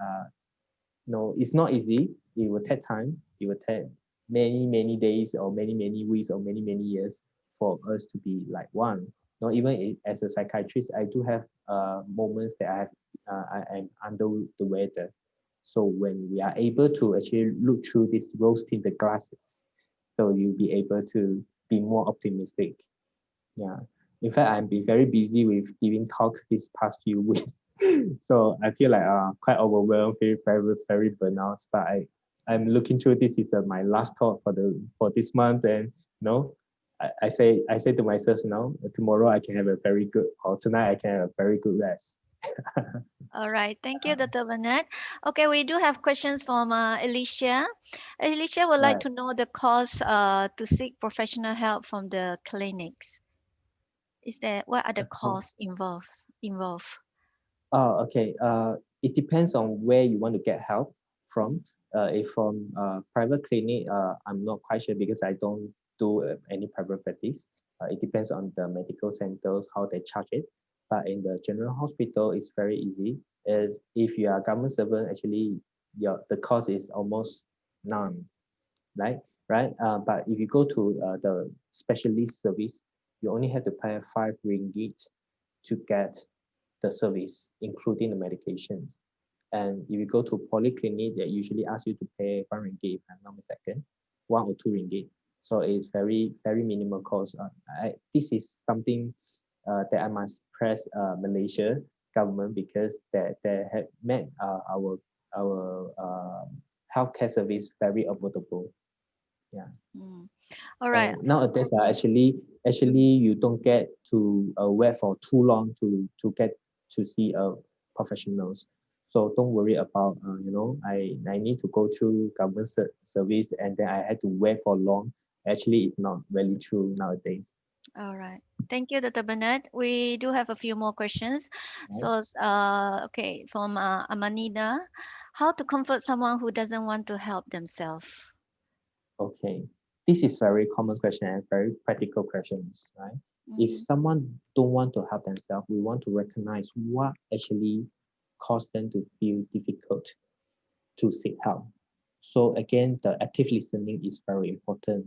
no, it's not easy. It will take time. It will take many days or many weeks or many years for us to be like one. Not even as a psychiatrist, I do have moments that I am under the weather. So when we are able to actually look through these rose-tinted glasses, so you'll be able to be more optimistic. Yeah. In fact, I've been very busy with giving talk these past few weeks. So I feel like quite overwhelmed, very burnout. But I'm looking through this is my last talk for this month, and I say to myself, tomorrow I can have a very good, or tonight I can have a very good rest. All right, thank you, Dr. Bernard. Okay, we do have questions from Alicia. Alicia would like Right. to know the cost to seek professional help from the clinics. Is there what are the The cost. costs involved? Oh, okay. It depends on where you want to get help from. If from private clinic, I'm not quite sure because I don't do any private practice. It depends on the medical centers how they charge it. But in the general hospital, it's very easy. Is if you are a government servant, actually, the cost is almost none, right? Right. But if you go to the specialist service, you only have to pay R5 to get the service, including the medications. And if you go to polyclinic, they usually ask you to pay R1, if I'm not mistaken, R1 or R2. So it's very minimal cost. This is something that I must press Malaysia government because they have made our healthcare service very affordable. Yeah. Mm. All right. And nowadays, actually, Mm. you don't get to wait for too long to get to see professionals. So don't worry about I need to go through government service and then I had to wait for long. Actually, it's not really true nowadays. All right. Thank you, Dr. Bernard. We do have a few more questions. Right? So, okay, from Amanida, how to comfort someone who doesn't want to help themselves? Okay. This is very common question and very practical questions, right? If Mm-hmm. someone don't want to help themselves, we want to recognize what actually caused them to feel difficult to seek help. So again, the active listening is very important.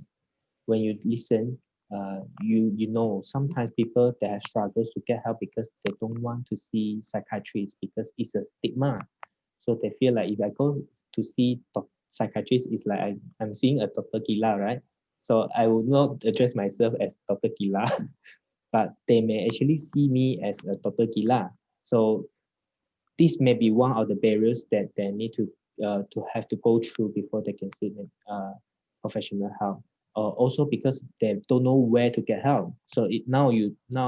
When you listen, you know sometimes people that have struggles to get help because they don't want to see psychiatrists because it's a stigma. So they feel like if I go to see psychiatrist, it's like I'm seeing a Dr. Gila, right? So I will not address myself as Dr. Gila, but they may actually see me as a Dr. Gila. So this may be one of the barriers that they need to have to go through before they can seek professional help. Also because they don't know where to get help. So now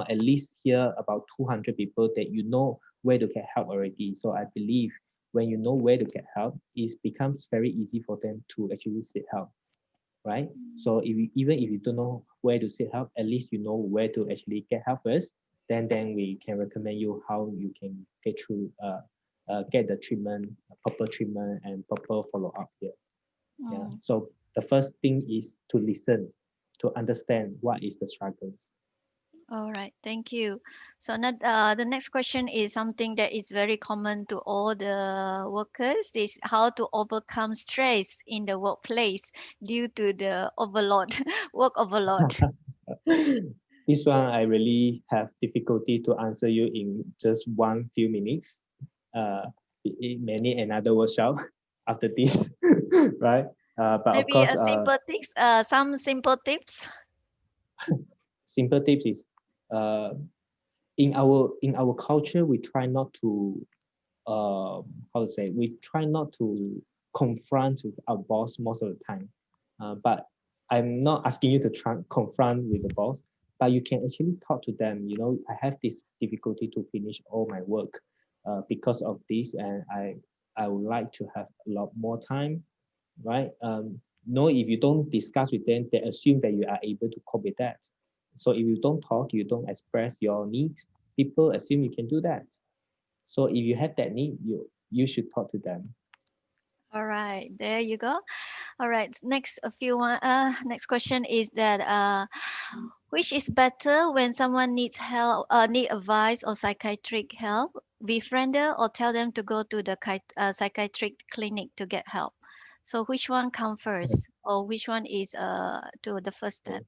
at least hear about 200 people that you know where to get help already. So I believe when you know where to get help, it becomes very easy for them to actually seek help. right? So even if you don't know where to seek help, at least you know where to actually get help first. Then we can recommend you how you can get through, get the treatment, proper treatment and proper follow up here. Yeah. Mm. So the first thing is to listen, to understand what is the struggles. All right, thank you. So the next question is something that is very common to all the workers. Is how to overcome stress in the workplace due to the overload, work overload. This one I really have difficulty to answer you in just one few minutes. Many another workshop after this, right? But of Maybe course, a simple tips, some simple tips. simple tips is, uh, in our culture we try not to, how to say, we try not to confront with our boss most of the time. But I'm not asking you to try confront with the boss, but you can actually talk to them. You know, I have this difficulty to finish all my work because of this, and I would like to have a lot more time, right? No, if you don't discuss with them, they assume that you are able to cope with that. So if you don't talk, you don't express your needs, people assume you can do that. So if you have that need, you should talk to them. All right, there you go. All right, next question is that which is better when someone needs help, need advice or psychiatric help, befriender or tell them to go to the psychiatric clinic to get help. So which one come first, or which one is to the first step?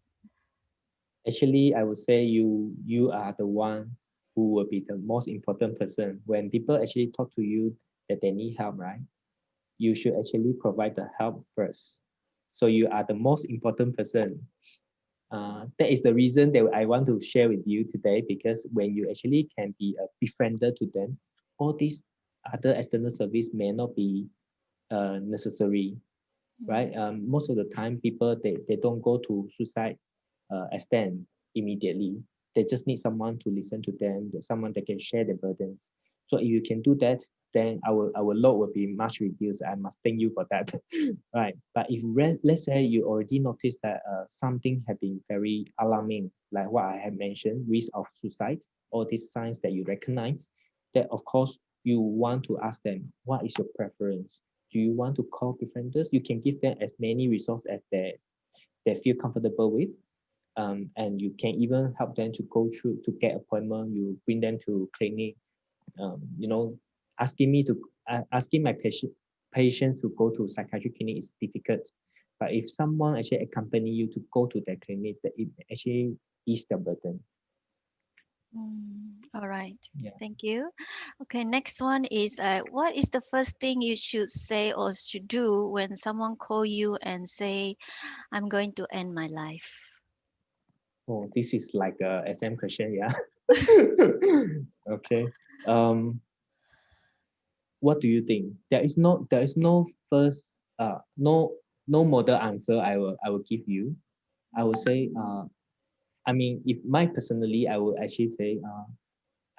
Actually, I would say you are the one who will be the most important person. When people actually talk to you that they need help, right? You should actually provide the help first. So you are the most important person. That is the reason that I want to share with you today, because when you actually can be a befriender to them, all these other external service may not be necessary, Mm. right? Most of the time, people they don't go to suicide extent immediately. They just need someone to listen to them, someone that can share the burdens. So if you can do that, then our load will be much reduced. I must thank you for that, right? But if let's say you already noticed that something have been very alarming, like what I have mentioned, risk of suicide, all these signs that you recognize, that of course you want to ask them, what is your preference? Do you want to call befrienders? You can give them as many resources as they feel comfortable with, and you can even help them to go through to get appointment. You bring them to clinic. You know, asking me to asking my patient to go to psychiatric clinic is difficult, but if someone actually accompany you to go to that clinic, that it actually ease the burden. All right, Yeah. thank you. Okay, next one is what is the first thing you should say or should do when someone call you and say, I'm going to end my life? Oh, this is like a exam question. Yeah. Okay. What do you think? There is no first no model answer I will give you. I would say, I mean, if my personally, I would actually say,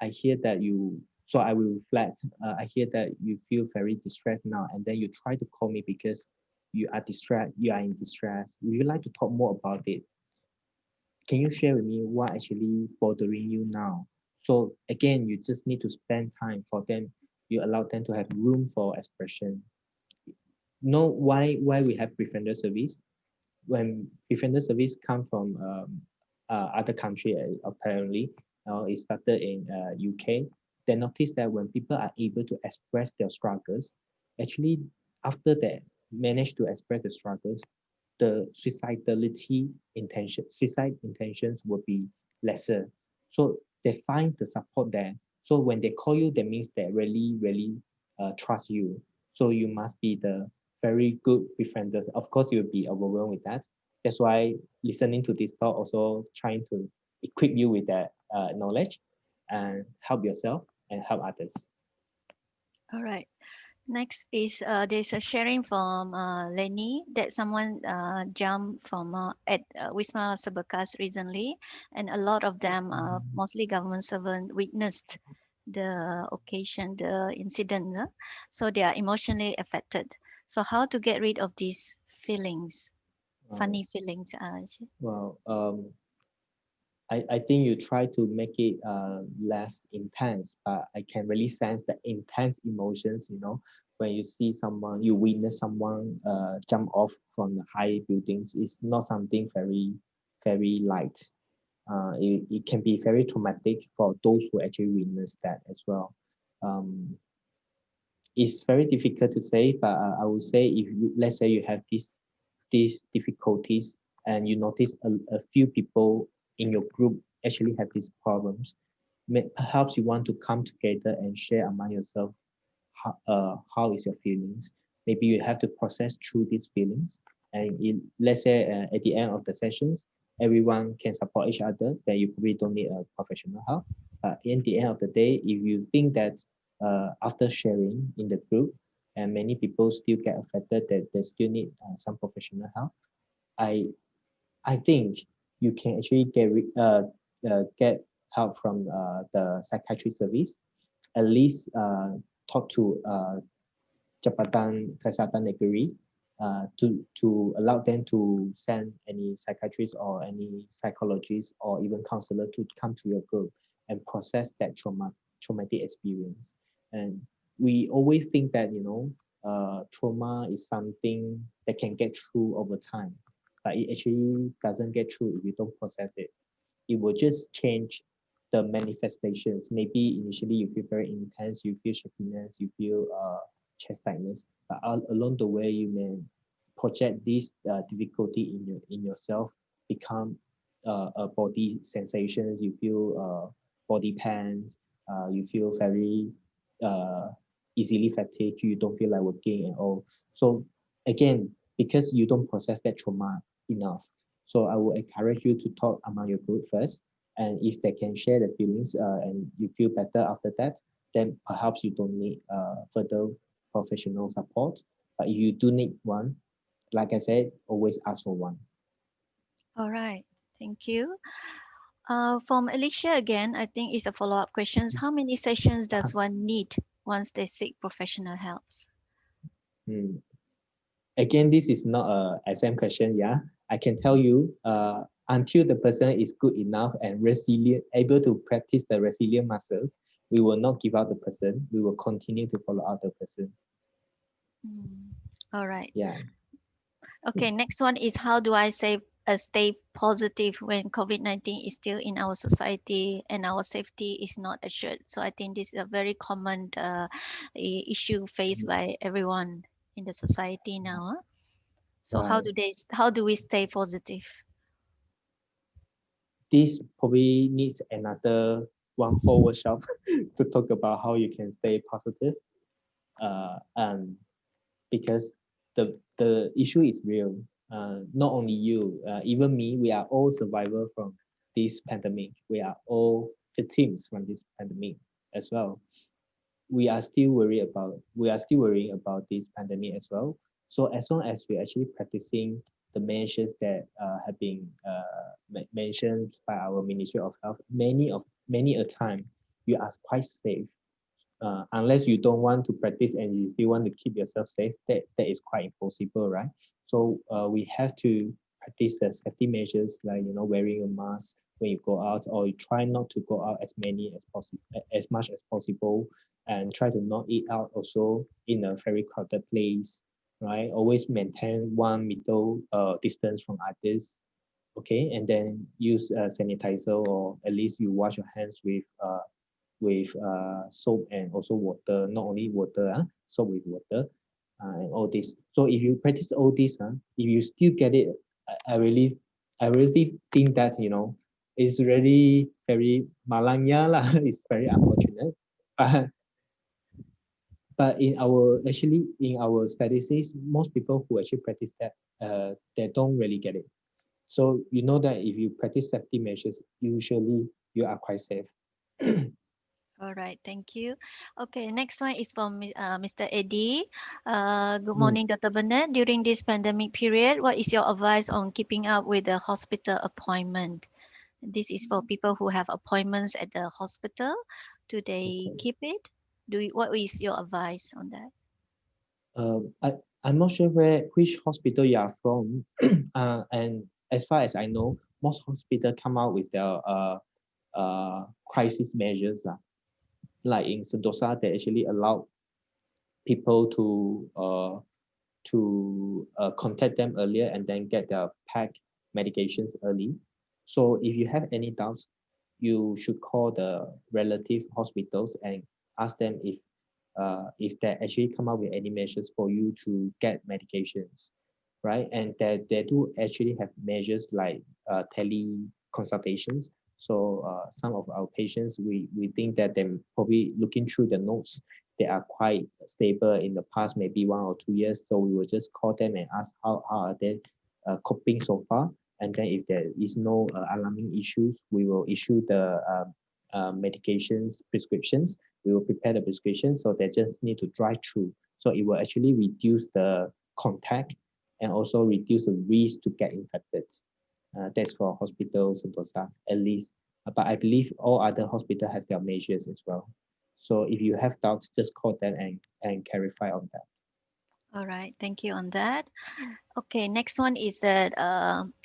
I hear that you, so I will reflect. I hear that you feel very distressed now, and then you try to call me because you are distressed, you are in distress. Would you like to talk more about it? Can you share with me what actually bothering you now? So again, you just need to spend time for them. You allow them to have room for expression. Know why we have befriender service? When befriender service come from other country, apparently, it started in UK. They noticed that when people are able to express their struggles, actually after they manage to express the struggles, the suicide intentions will be lesser. So they find the support there. So when they call you, that means they really trust you. So you must be the very good befrienders. Of course, you'll be overwhelmed with that. That's why listening to this talk also trying to equip you with that knowledge and help yourself and help others. All right. Next is there's a sharing from Lenny that someone jumped from at Wisma Sebekas recently, and a lot of them, mostly government servant, witnessed the occasion, the incident, so they are emotionally affected. So how to get rid of these feelings? Well, funny feelings. well, I think you try to make it less intense, but I can really sense the intense emotions, when you see someone, you witness someone jump off from the high buildings. It's not something very, very light. It can be very traumatic for those who actually witness that as well. Um, it's very difficult to say, but I would say if let's say you have these difficulties and you notice a few people in your group actually have these problems, perhaps you want to come together and share among yourself how is your feelings. Maybe you have to process through these feelings. And let's say at the end of the sessions, everyone can support each other, then you probably don't need a professional help. But in the end of the day, if you think that after sharing in the group, and many people still get affected, that they still need some professional help, I I think you can actually get help from the psychiatry service. At least talk to Jabatan Kesehatan Negeri to allow them to send any psychiatrist or any psychologist or even counselor to come to your group and process that traumatic experience. And we always think that trauma is something that can get through over time, but it actually doesn't get through if you don't process it. It will just change the manifestations. Maybe initially you feel very intense, you feel shakiness, you feel chest tightness, but along the way you may project this difficulty in yourself, become body sensations. You feel body pains. You feel very uh, easily fatigued. You don't feel like working at all. So again, because you don't process that trauma enough, so I will encourage you to talk among your group first. And if they can share the feelings and you feel better after that, then perhaps you don't need further professional support. But if you do need one, like I said, always ask for one. All right. Thank you. From Alicia again, I think it's a follow-up questions. How many sessions does one need once they seek professional helps? Hmm. Again, this is not a exam question. Yeah, I can tell you until the person is good enough and resilient, able to practice the resilient muscles, we will not give up the person. We will continue to follow up the person. Mm. All right. Yeah. Okay, next one is how do I stay positive when COVID-19 is still in our society and our safety is not assured? So I think this is a very common issue faced by everyone in the society now. So Right. how do we stay positive? This probably needs another one whole workshop to talk about how you can stay positive. And because the issue is real. Not only you, even me, we are all survivors from this pandemic. We are all victims from this pandemic as well. We are still worrying about this pandemic as well. So as long as we're actually practicing the measures that have been mentioned by our Ministry of Health, many a time you are quite safe, unless you don't want to practice and you still want to keep yourself safe, that is quite impossible, right? So we have to practice the safety measures like wearing a mask when you go out, or you try not to go out as much as possible, and try to not eat out also in a very crowded place, right? Always maintain 1 meter distance from others, okay, and then use sanitizer, or at least you wash your hands with soap and also water, not only water, soap with water, and all this. So if you practice all this, if you still get it, I really think that it's really very malangnya lah. It's very unfortunate, but in our statistics, most people who actually practice that, they don't really get it. So you know that if you practice safety measures, usually you are quite safe. All right, thank you. Okay, next one is from Mr. Eddie. Good Mm, morning, Dr. Burnett. During this pandemic period, what is your advice on keeping up with the hospital appointment? This is for people who have appointments at the hospital. Do they okay. keep it? What is your advice on that? I'm not sure which hospital you are from, and as far as I know, most hospitals come out with their crisis measures. Like in Sentosa, they actually allow people to contact them earlier and then get their pack medications early. So if you have any doubts, you should call the relative hospitals and ask them if they actually come up with any measures for you to get medications, right? And they do actually have measures like tele consultations. So some of our patients, we think that they're probably looking through the notes. They are quite stable in the past, maybe 1 or 2 years. So we will just call them and ask how are they coping so far. And then if there is no alarming issues, we will issue the medications prescriptions. We will prepare the prescription, so they just need to drive through. So it will actually reduce the contact and also reduce the risk to get infected. That's for hospitals Sentosa at least. But I believe all other hospitals have their measures as well. So if you have doubts, just call them and clarify on that. All right, thank you on that. Okay, next one is that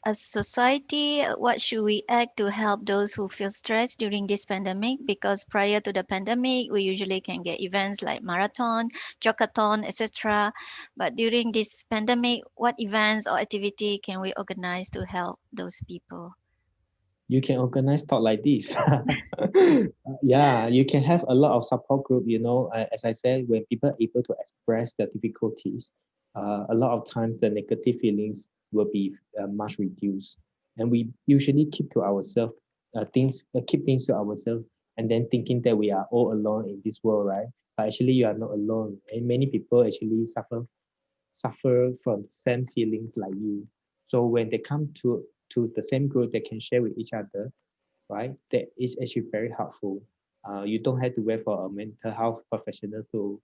as society, what should we act to help those who feel stressed during this pandemic? Because prior to the pandemic, we usually can get events like marathon, jokathon, etc. But during this pandemic, what events or activity can we organize to help those people? You can organize talk like this. Yeah, you can have a lot of support group. As I said, when people are able to express their difficulties, a lot of times the negative feelings will be much reduced. And we usually keep to ourselves, keep things to ourselves, and then thinking that we are all alone in this world, right? But actually, you are not alone, and many people actually suffer from the same feelings like you. So when they come to the same group, they can share with each other, right? That is actually very helpful. You don't have to wait for a mental health professional to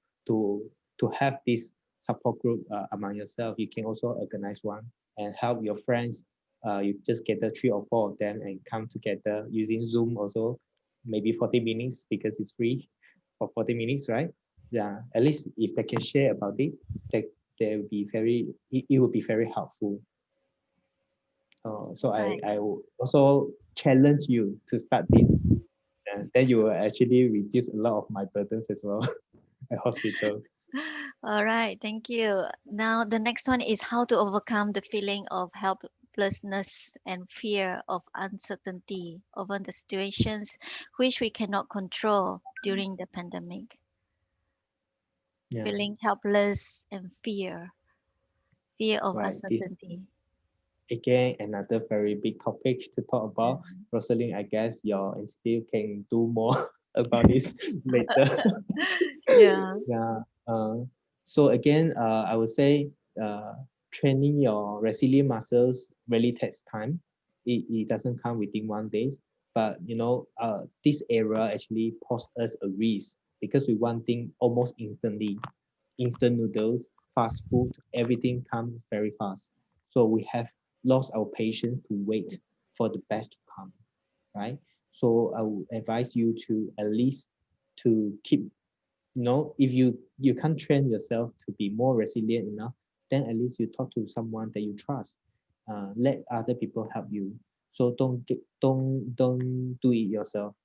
to have this support group among yourself. You can also organize one and help your friends. You just gather 3 or 4 of them and come together using Zoom also, maybe 40 minutes because it's free for 40 minutes, right? Yeah, at least if they can share about it, they will be it will be very helpful. So Right. I will also challenge you to start this, and then you will actually reduce a lot of my burdens as well at hospital. All right, thank you. Now, the next one is how to overcome the feeling of helplessness and fear of uncertainty over the situations which we cannot control during the pandemic. Yeah, Feeling helpless and fear of right. This uncertainty. again another very big topic to talk Yeah. about. Rosalind, I guess your institute can do more about this later. Yeah. Yeah. So again, I would say training your resilient muscles really takes time. It doesn't come within 1 day, but this era actually poses us a risk because we want things almost instantly. Instant noodles, fast food, everything comes very fast. So we have lost our patience to wait for the best to come, right? So I would advise you to at least to keep if you can't train yourself to be more resilient enough, then at least you talk to someone that you trust. Let other people help you. So don't do it yourself.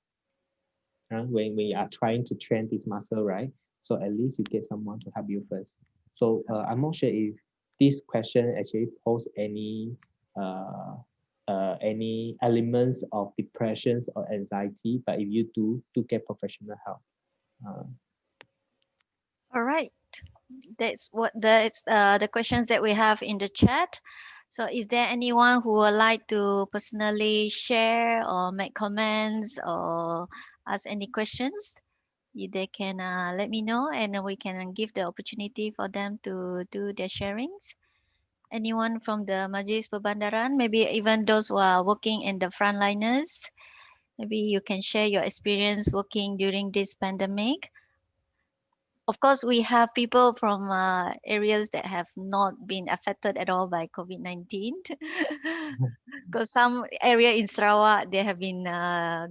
When you are trying to train this muscle, right? So at least you get someone to help you first. So I'm not sure if this question actually pose any elements of depressions or anxiety, but if you do get professional help. Uh, All right. That's the questions that we have in the chat. So is there anyone who would like to personally share or make comments or ask any questions? They can let me know and then we can give the opportunity for them to do their sharings. Anyone from the Majlis Perbandaran, maybe even those who are working in the frontliners, maybe you can share your experience working during this pandemic. Of course, we have people from areas that have not been affected at all by COVID-19. Because some area in Sarawak, they have been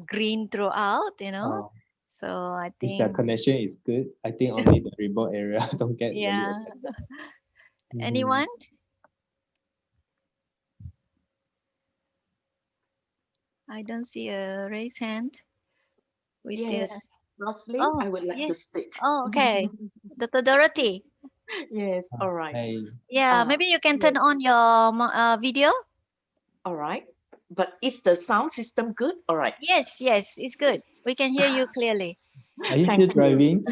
green throughout. uh, So I if their think, connection is good, I think only the remote area don't get really yeah. affected. Mhm. Anyone? I don't see a raised hand. We still have. Yes, Roslyn, Oh, I would like to yes. speak. Oh, okay. Dr. Dorothy. Yes, all right. Hey. Yeah, maybe you can turn Yes, on your video. all right. But is the sound system good? All right. Yes, yes, it's good. We can hear you clearly. Are you still Thank you. driving?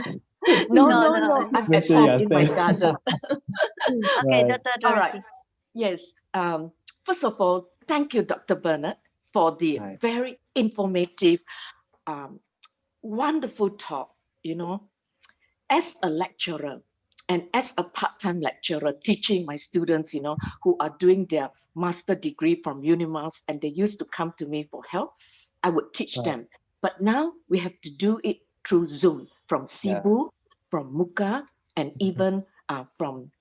No, No, no, no, no. I'm Make at sure you home are in my safe. garden. Okay, Right. Dr. All right. Dorothy. Yes. First of all, thank you, Dr. Bernard, for the Right. very informative, um, wonderful talk. You know, as a lecturer and as a part-time lecturer teaching my students, who are doing their master degree from UNIMAS, and they used to come to me for help, I would teach Right. them. But now we have to do it through Zoom from Yeah. Cebu, from Muka, and even from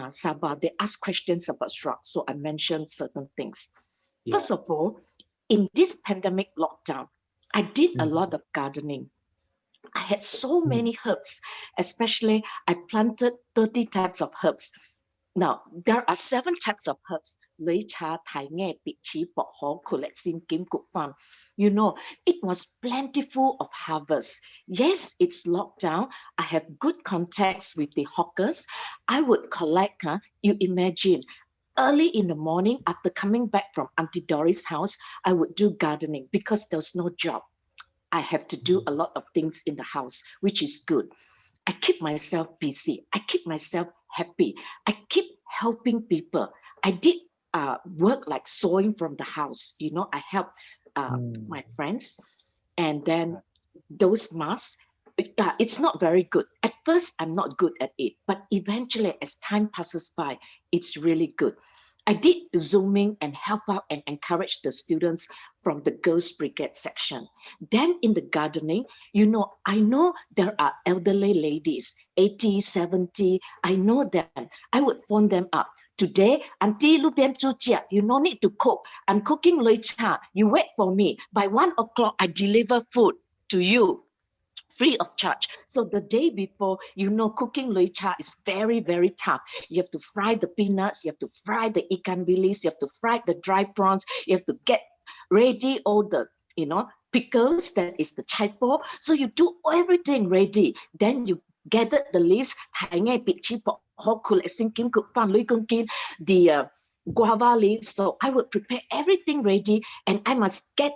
Sabah. They ask questions about shrub, so I mentioned certain things. Yeah. First of all, in this pandemic lockdown, I did a Mhm. lot of gardening. I had so Mm. many herbs, especially I planted 30 types of herbs. Now, there are 7 types of herbs. Lấy cha, thai nghe, bịch chi, bọ hó, kulet sim, kim, kuk fan. You know, it was plentiful of harvest. Yes, it's locked down. I have good contacts with the hawkers. I would collect, you imagine, early in the morning after coming back from Auntie Doris' house, I would do gardening because there was no job. I have to do a lot of things in the house, which is good. I keep myself busy. I keep myself happy. I keep helping people. I did work like sewing from the house. I help Mm. my friends. And then Right. those masks, it's not very good. At first, I'm not good at it. But eventually, as time passes by, it's really good. I did Zooming and help out and encourage the students from the Girls Brigade section. Then in the gardening, I know there are elderly ladies, 80, 70. I know them. I would phone them up. Today, Auntie Lu Bian Zhu Jia, you no need to cook. I'm cooking Lui Cha. You wait for me. By 1 o'clock, I deliver food to you free of charge. So the day before, cooking Lui Cha is very, very tough. You have to fry the peanuts, you have to fry the ikan bilis, you have to fry the dry prawns, you have to get ready all the, pickles, that is the chai po. So you do everything ready. Then you gathered the leaves, thai ngay bị chi bỏ ho kul xin kim kuk fan lui kun kin, the guava leaves. So I would prepare everything ready, and I must get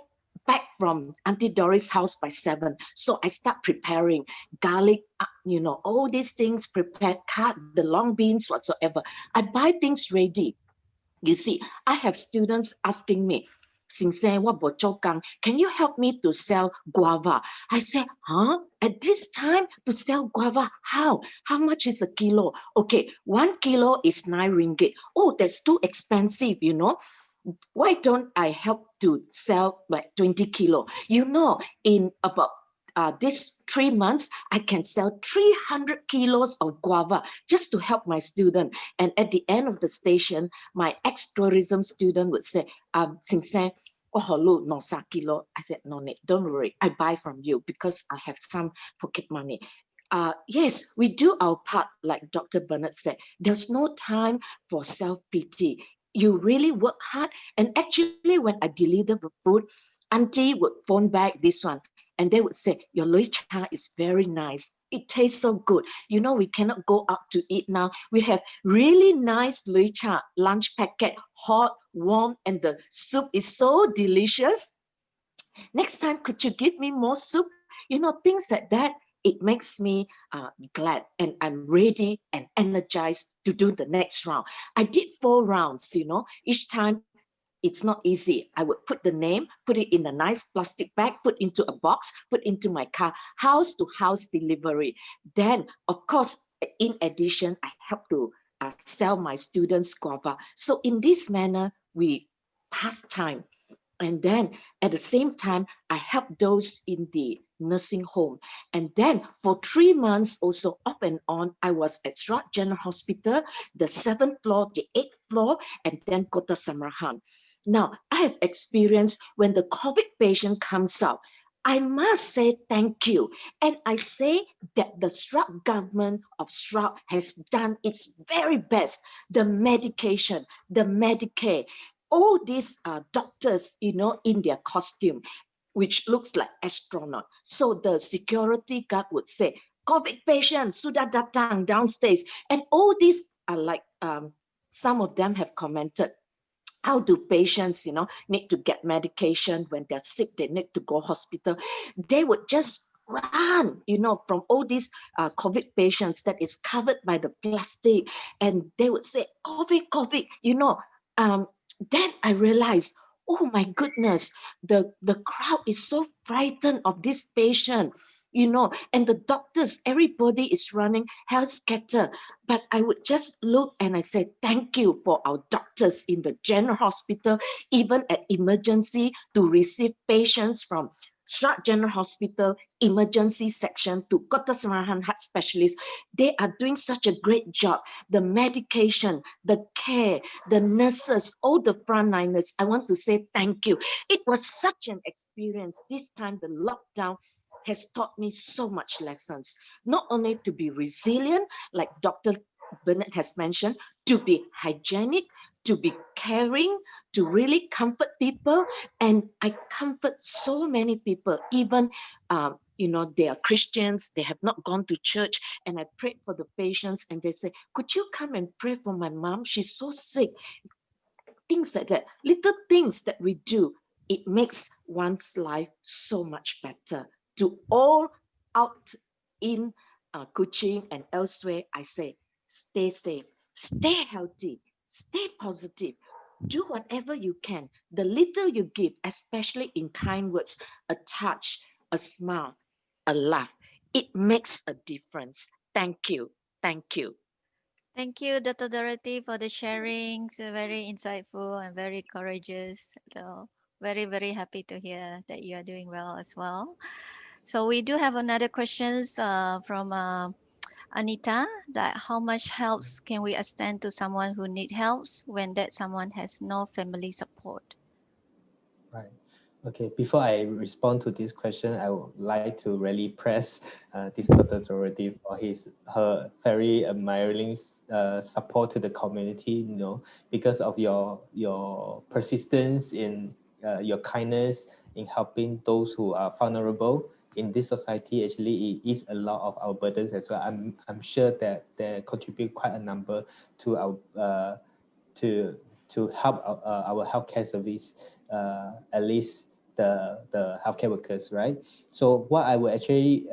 back from Auntie Doris' house by 7. So I start preparing garlic, all these things prepared, cut the long beans, whatsoever. I buy things ready. You see, I have students asking me, Sincere, what about can you help me to sell guava? I said, huh? At this time to sell guava? How? How much is a kilo? Okay, 1 kilo is 9 ringgit. Oh, that's too expensive. Why don't I help to sell like 20 kilo? In about this 3 months, I can sell 300 kilos of guava just to help my student. And at the end of the station, my ex-tourism student would say, Sincere, oh, hello, no sa kilo. I said, no need, don't worry. I buy from you because I have some pocket money. Yes, we do our part, like Dr. Bernard said. There's no time for self-pity. You really work hard. And actually, when I deliver the food, Auntie would phone back this one, and they would say, your Lui Cha is very nice. It tastes so good. We cannot go out to eat now. We have really nice Lui Cha lunch packet, hot, warm, and the soup is so delicious. Next time, could you give me more soup? Things like that. It makes me glad, and I'm ready and energized to do the next round. I did 4 rounds. Each time it's not easy. I would put the name, put it in a nice plastic bag, put into a box, put into my car, house to house delivery. Then, of course, in addition, I help to sell my students guava. So in this manner, we pass time. And then at the same time, I help those in the nursing home. And then for 3 months, also off and on, I was at Surat General Hospital, the 7th floor, the 8th floor, and then Kota Samarahan. Now, I have experienced when the COVID patient comes out, I must say thank you. And I say that the Stroud government of Stroud has done its very best. The medication, the Medicare, all these doctors, in their costume, which looks like astronaut. So the security guard would say, COVID patient, sudah datang downstairs. And all these are like, some of them have commented, how do patients need to get medication when they're sick, they need to go hospital. They would just run from all these COVID patients that is covered by the plastic, and they would say COVID, COVID, um then I realized, oh my goodness, the crowd is so frightened of this patient, and the doctors, everybody is running hell scatter. But I would just look and I said, thank you for our doctors in the general hospital, even at emergency, to receive patients from Stroud General Hospital emergency section to Kota Semarang Heart Specialist. They are doing such a great job. The medication, the care, the nurses, all the frontliners, I want to say thank you. It was such an experience. This time, the lockdown has taught me so much lessons, not only to be resilient, like Dr. Bernard has mentioned, to be hygienic, to be caring, to really comfort people. And I comfort so many people, even, they are Christians, they have not gone to church. And I prayed for the patients and they say, could you come and pray for my mom? She's so sick. Things like that, little things that we do, it makes one's life so much better. To all out in Kuching and elsewhere, I say, stay safe, stay healthy, stay positive, do whatever you can. The little you give, especially in kind words, a touch, a smile, a laugh, it makes a difference. Thank you. Thank you. Thank you, Dr. Dorothy, for the sharing. So very insightful and very courageous. So very, very happy to hear that you are doing well as well. So we do have another questions from Anita, that how much helps can we extend to someone who need helps when that someone has no family support? Right. Okay, before I respond to this question, I would like to really press this Dr. Dorothy for her very admiring support to the community, because of your persistence in your kindness in helping those who are vulnerable in this society. Actually, it is a lot of our burdens as well. I'm sure that they contribute quite a number to our to help our healthcare service, at least the healthcare workers, right? So what I would actually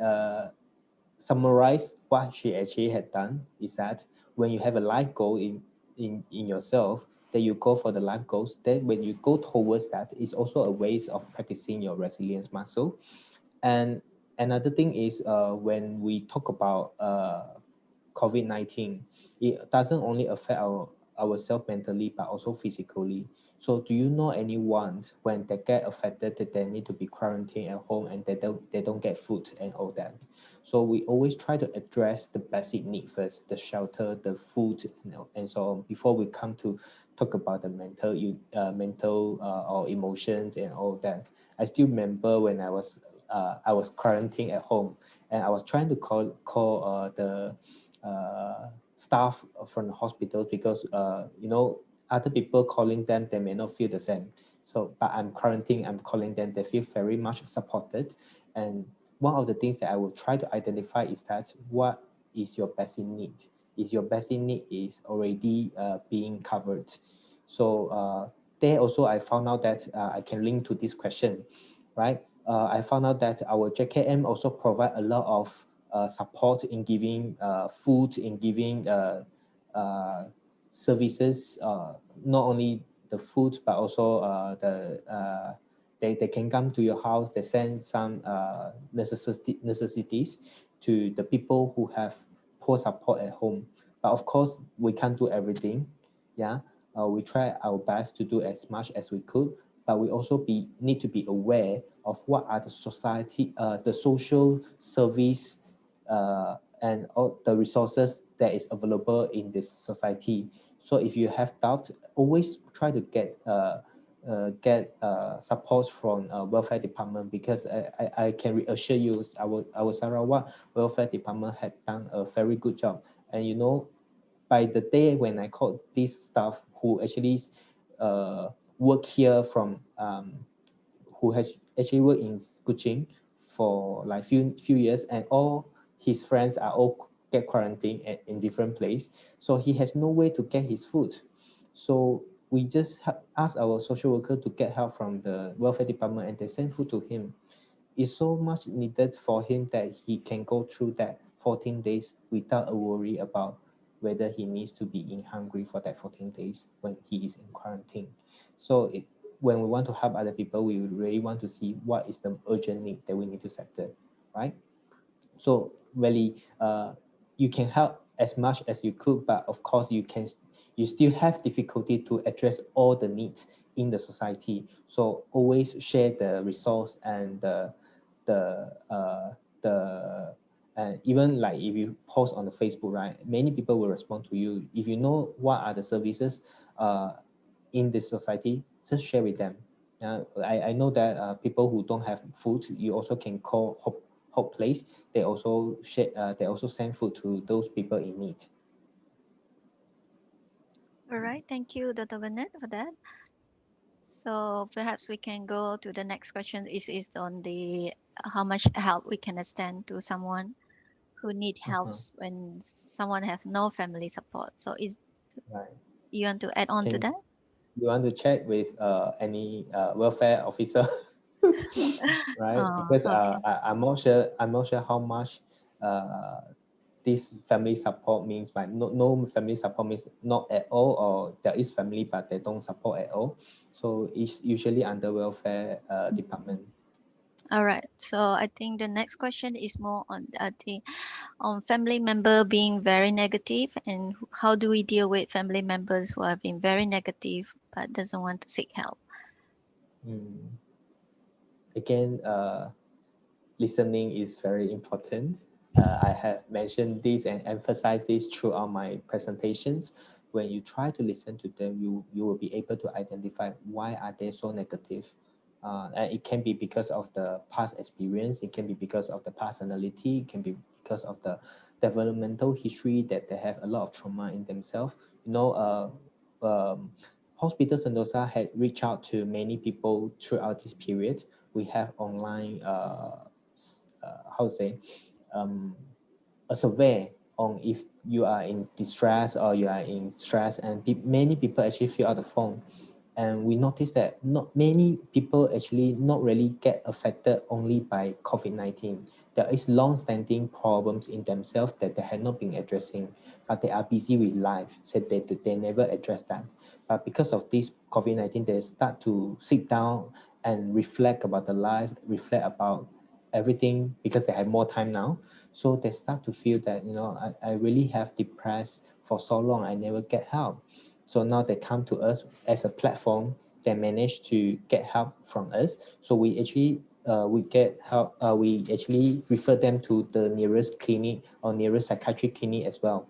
summarize what she actually had done is that when you have a life goal in yourself, that you go for the life goals, then when you go towards that, it's also a ways of practicing your resilience muscle. And another thing is when we talk about COVID-19, it doesn't only affect ourselves mentally, but also physically. So do you know anyone when they get affected that they need to be quarantined at home and they don't get food and all that? So we always try to address the basic need first, the shelter, the food, and so on, before we come to talk about the mental or emotions and all that. I still remember when I was quarantined at home, and I was trying to call the staff from the hospital, because other people calling them, they may not feel the same. So but I'm quarantined, I'm calling them, they feel very much supported. And one of the things that I will try to identify is that what is your basic need. Is your basic need is already being covered? So there also I found out that I can link to this question, right? I found out that our JKM also provide a lot of support in giving food, in giving uh, services, not only the food, but also they can come to your house, they send some necessities to the people who have poor support at home. But of course, we can't do everything. Yeah, we try our best to do as much as we could, but we also need to be aware of what are the social service and all the resources that is available in this society. So if you have doubt, always try to get get support from welfare department, because I can reassure you our Sarawak welfare department had done a very good job. And you know, by the day when I called this staff who actually work here from who has actually worked in Kuching for like few years, and all his friends are all get quarantined in different place, so he has no way to get his food. So we just ask our social worker to get help from the welfare department, and they send food to him. It's so much needed for him that he can go through that 14 days without a worry about whether he needs to be in hungry for that 14 days when he is in quarantine. So when we want to help other people, we really want to see what is the urgent need that we need to settle, right? So really, you can help as much as you could, but of course you still have difficulty to address all the needs in the society. So always share the resource and the and even like if you post on the Facebook, right, many people will respond to you. If you know what are the services in this society, just share with them. I know that people who don't have food, you also can call Hope Place. They also share, they also send food to those people in need. All right, thank you, Dr. Bennett, for that. So perhaps we can go to the next question. Is on the how much help we can extend to someone who need helps when someone have no family support. So is Right. you want to add on to Can that? you want to check with any welfare officer? Right, because Okay. I'm not sure how much uh, this family support means. By no family support means not at all, or there is family but they don't support at all. So it's usually under welfare department. All right. So I think the next question is more on the on family member being very negative, and how do we deal with family members who have been very negative but doesn't want to seek help? Again, listening is very important. I have mentioned this and emphasized this throughout my presentations. When you try to listen to them, you will be able to identify why are they so negative. And it can be because of the past experience, it can be because of the personality, it can be because of the developmental history that they have a lot of trauma in themselves. You know, Hospital Sentosa had reached out to many people throughout this period. We have online how to say a survey on if you are in distress or you are in stress, and many people actually fill out the form, and we noticed that not many people actually not really get affected only by COVID-19. There is long-standing problems in themselves that they had not been addressing, but they are busy with life, so they never address that. But because of this COVID-19, they start to sit down and reflect about the life, reflect about everything, because they have more time now. So they start to feel that, you know, I really have depressed for so long, I never get help. So now they come to us as a platform. They manage to get help from us. So we actually we get help. We actually refer them to the nearest clinic or nearest psychiatric clinic as well.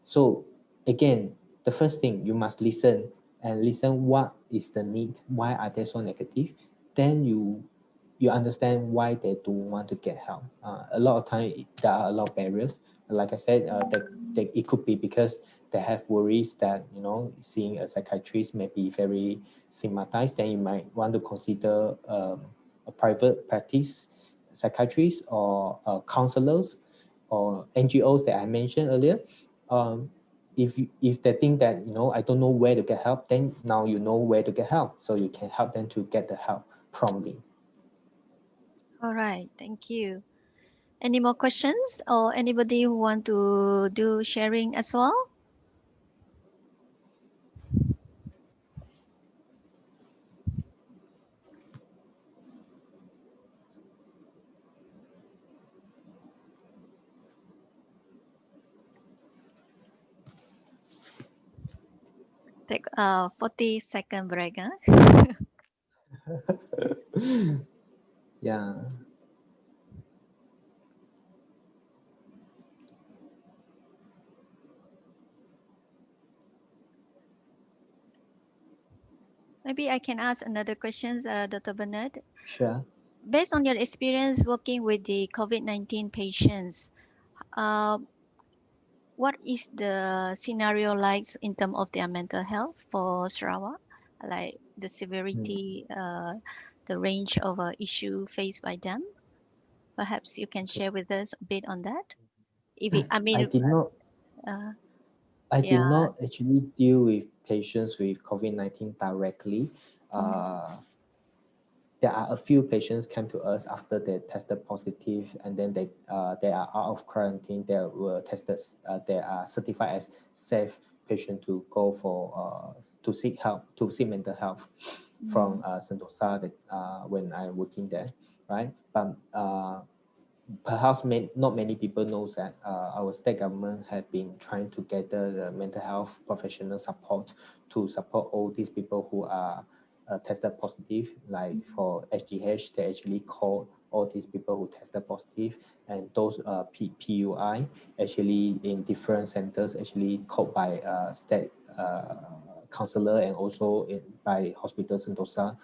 So again, the first thing, you must listen, and listen what is the need, why are they so negative. Then you understand why they don't want to get help. A lot of time there are a lot of barriers. Like I said, that it could be because they have worries that, you know, seeing a psychiatrist may be very stigmatized. Then you might want to consider a private practice psychiatrist or counselors or NGOs that I mentioned earlier. um, if they think that, you know, I don't know where to get help, then now you know where to get help, so you can help them to get the help promptly. All right. Thank you. Any more questions or anybody who want to do sharing as well? Take a 40-second break. Huh? Yeah. Maybe I can ask another questions, Dr. Bernard. Sure. Based on your experience working with the COVID-19 patients, uh, what is the scenario like in terms of their mental health for Sarawak? Like the Mm. severity, the range of issue faced by them? Perhaps you can Okay. share with us a bit on that. If it, I I mean, did not uh, I did yeah. not actually deal with patients with COVID-19 directly. Mm, Uh, there are a few patients came to us after they tested positive, and then they are out of quarantine. They were tested. They are certified as safe patient to go for to seek help, to seek mental health from mm, Sentosa that when I'm working there, right? But perhaps not many people knows that our state government had been trying to gather the mental health professional support to support all these people who are tested positive. Like mm, for SGH, they actually call all these people who tested positive, and those PUI actually in different centers actually called by state counselor and also by Hospital Sentosa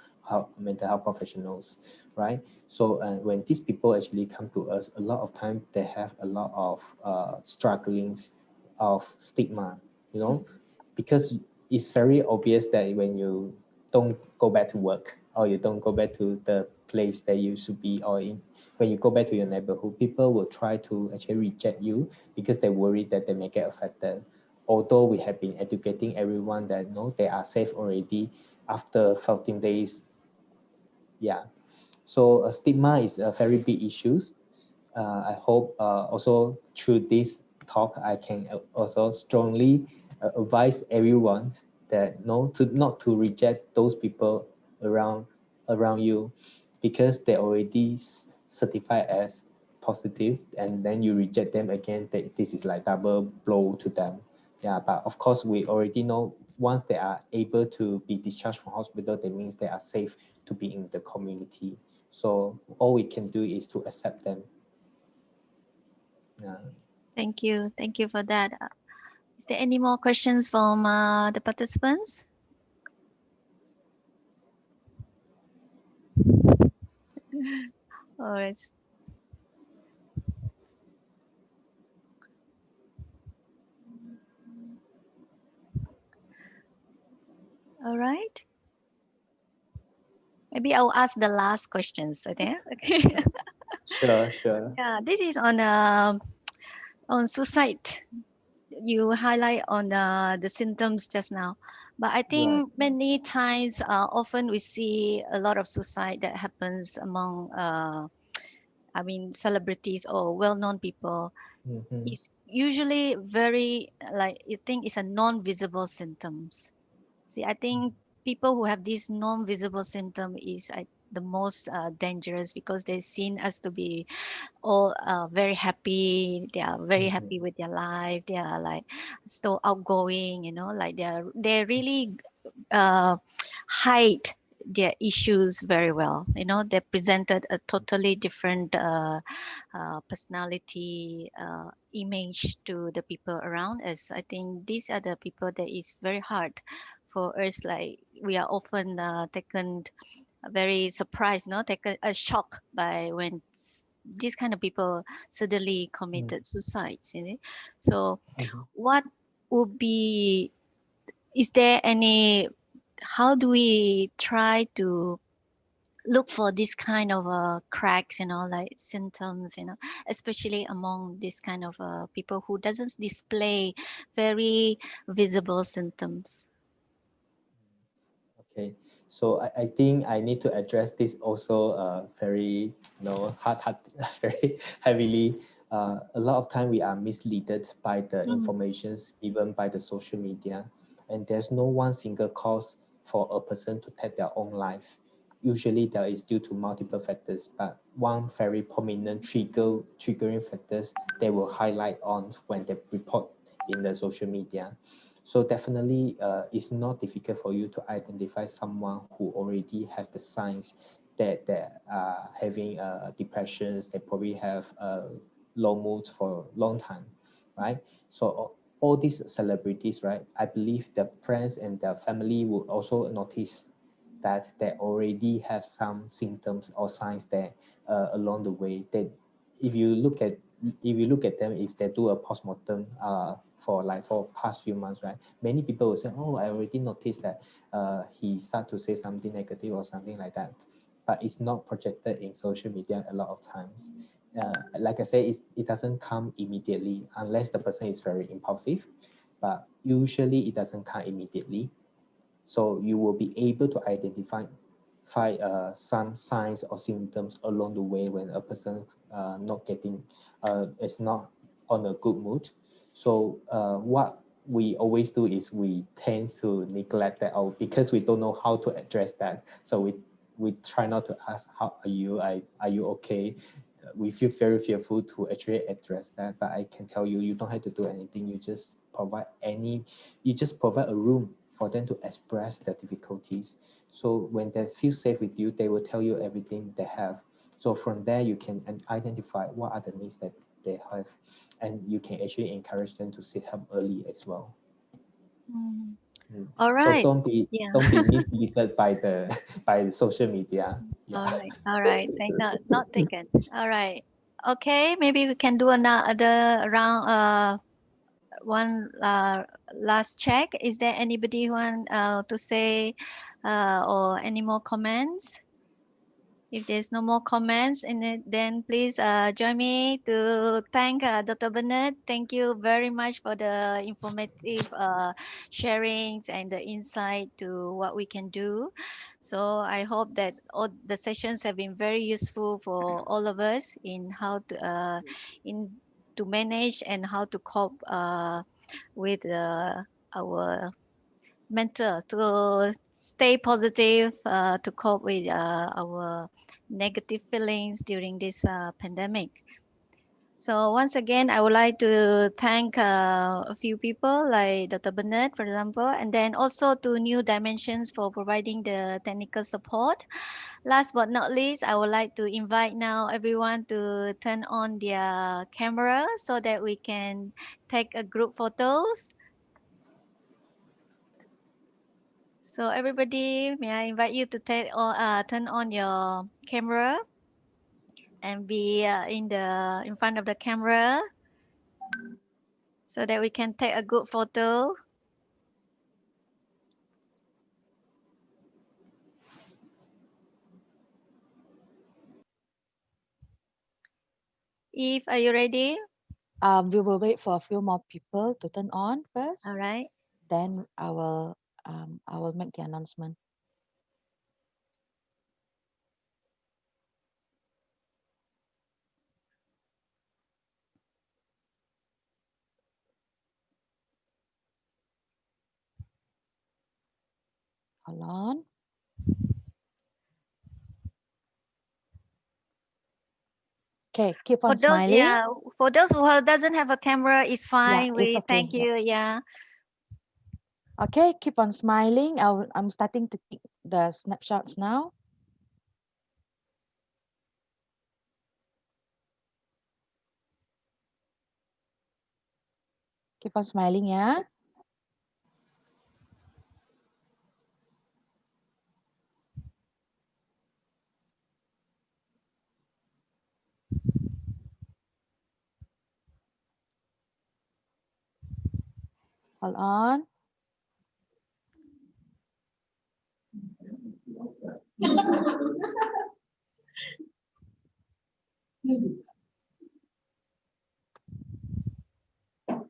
mental health professionals, right? So when these people actually come to us, a lot of time they have a lot of strugglings of stigma, you know, because it's very obvious that when you don't go back to work or you don't go back to the place that you should be, or when you go back to your neighborhood, people will try to actually reject you because they worry that they may get affected. Although we have been educating everyone that no, they are safe already after 14 days. Yeah, so stigma is a very big issue. I hope also through this talk, I can also strongly advise everyone that no, to not to reject those people around you, because they already certified as positive, and then you reject them again. This is like double blow to them. Yeah, but of course we already know once they are able to be discharged from hospital, that means they are safe to be in the community. So all we can do is to accept them. Yeah. thank you. Thank you for that. Is there any more questions from the participants? All right. All right. Maybe I'll ask the last questions. Okay. Okay. Sure, sure. Yeah, this is on suicide. You highlight on the symptoms just now, but I Right. think many times, often we see a lot of suicide that happens among, I mean, celebrities or well-known people. Mm-hmm. It's usually very like you think it's a non-visible symptoms. See, I think people who have this non-visible symptom is the most dangerous because they're seen as to be all very happy. They are very Mm-hmm. happy with their life. They are like so outgoing, like they really uh, hide their issues very well. They presented a totally different personality image to the people around us. I think these are the people that is very hard for us. Like we are often taken very surprised, no, taken a shock by when these kind of people suddenly committed suicides. So, Mm-hmm. what would be? Is there any? How do we try to look for this kind of cracks, like symptoms, especially among this kind of people who doesn't display very visible symptoms? Okay. So I think I need to address this also very hard very heavily. A lot of time we are misleaded by the Mm, informations given by the social media, and there's no one single cause for a person to take their own life. Usually that is due to multiple factors, but one very prominent triggering factors they will highlight on when they report in the social media. So definitely, it's not difficult for you to identify someone who already have the signs that they are having depressions. They probably have low moods for a long time, right? So all these celebrities, right? I believe their friends and their family will also notice that they already have some symptoms or signs there along the way. That if you look at them, if they do a postmortem for past few months, right? Many people will say, "Oh, I already noticed that he start to say something negative or something like that," but it's not projected in social media a lot of times. Like I say, it doesn't come immediately unless the person is very impulsive, but usually it doesn't come immediately. So you will be able to identify some signs or symptoms along the way when a person not getting is not on a good mood. So what we always do is we tend to neglect that out because we don't know how to address that. So we try not to ask, how are you? Are you okay? We feel very fearful to actually address that. But I can tell you, you don't have to do anything. You just provide a room for them to express their difficulties. So when they feel safe with you, they will tell you everything they have. So from there, you can identify what are the needs that they have, and you can actually encourage them to seek help early as well. Mm. Mm. All So right. Yeah. don't be misled by the by the social media. Yeah. All right. All right. Thank not taken. All right. Okay. Maybe we can do another round. One last check. Is there anybody who want to say or any more comments? If there's no more comments in it, then please join me to thank Dr. Bernard. Thank you very much for the informative sharings and the insight to what we can do. So I hope that all the sessions have been very useful for all of us in how in to manage and how to cope with our mental to stay positive to cope with our negative feelings during this pandemic. So once again, I would like to thank a few people like Dr. Bernard, for example, and then also to New Dimensions for providing the technical support. Last but not least, I would like to invite now everyone to turn on their camera so that we can take a group photos. So everybody, may I invite you to turn on your camera and be in front of the camera so that we can take a good photo. Eve, are you ready? We will wait for a few more people to turn on All first. right. Then I will make the announcement. Hold on. Okay, keep For on those, smiling. yeah, for those who doesn't have a camera, it's Yeah, fine. it's We okay. thank Yeah. you. Yeah. Okay, keep on smiling. I'm starting to take the snapshots now. Keep on smiling, yeah. Hold on.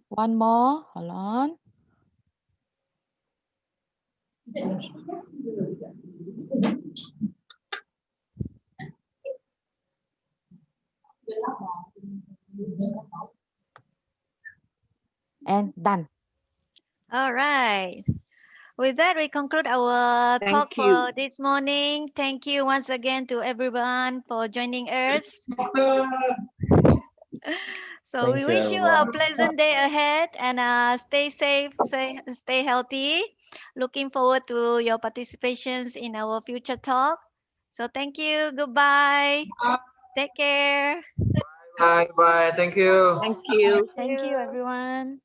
One more. Hold on. And done. All right. With that, we conclude our talk Thank you. for this morning. Thank you once again to everyone for joining us. So we Thank you, wish you a everyone. pleasant day ahead and stay safe, stay healthy. Looking forward to your participations in our future talk. So thank you. Goodbye. Take care. Bye bye. Thank you. Thank you. Thank Thank you, you. everyone.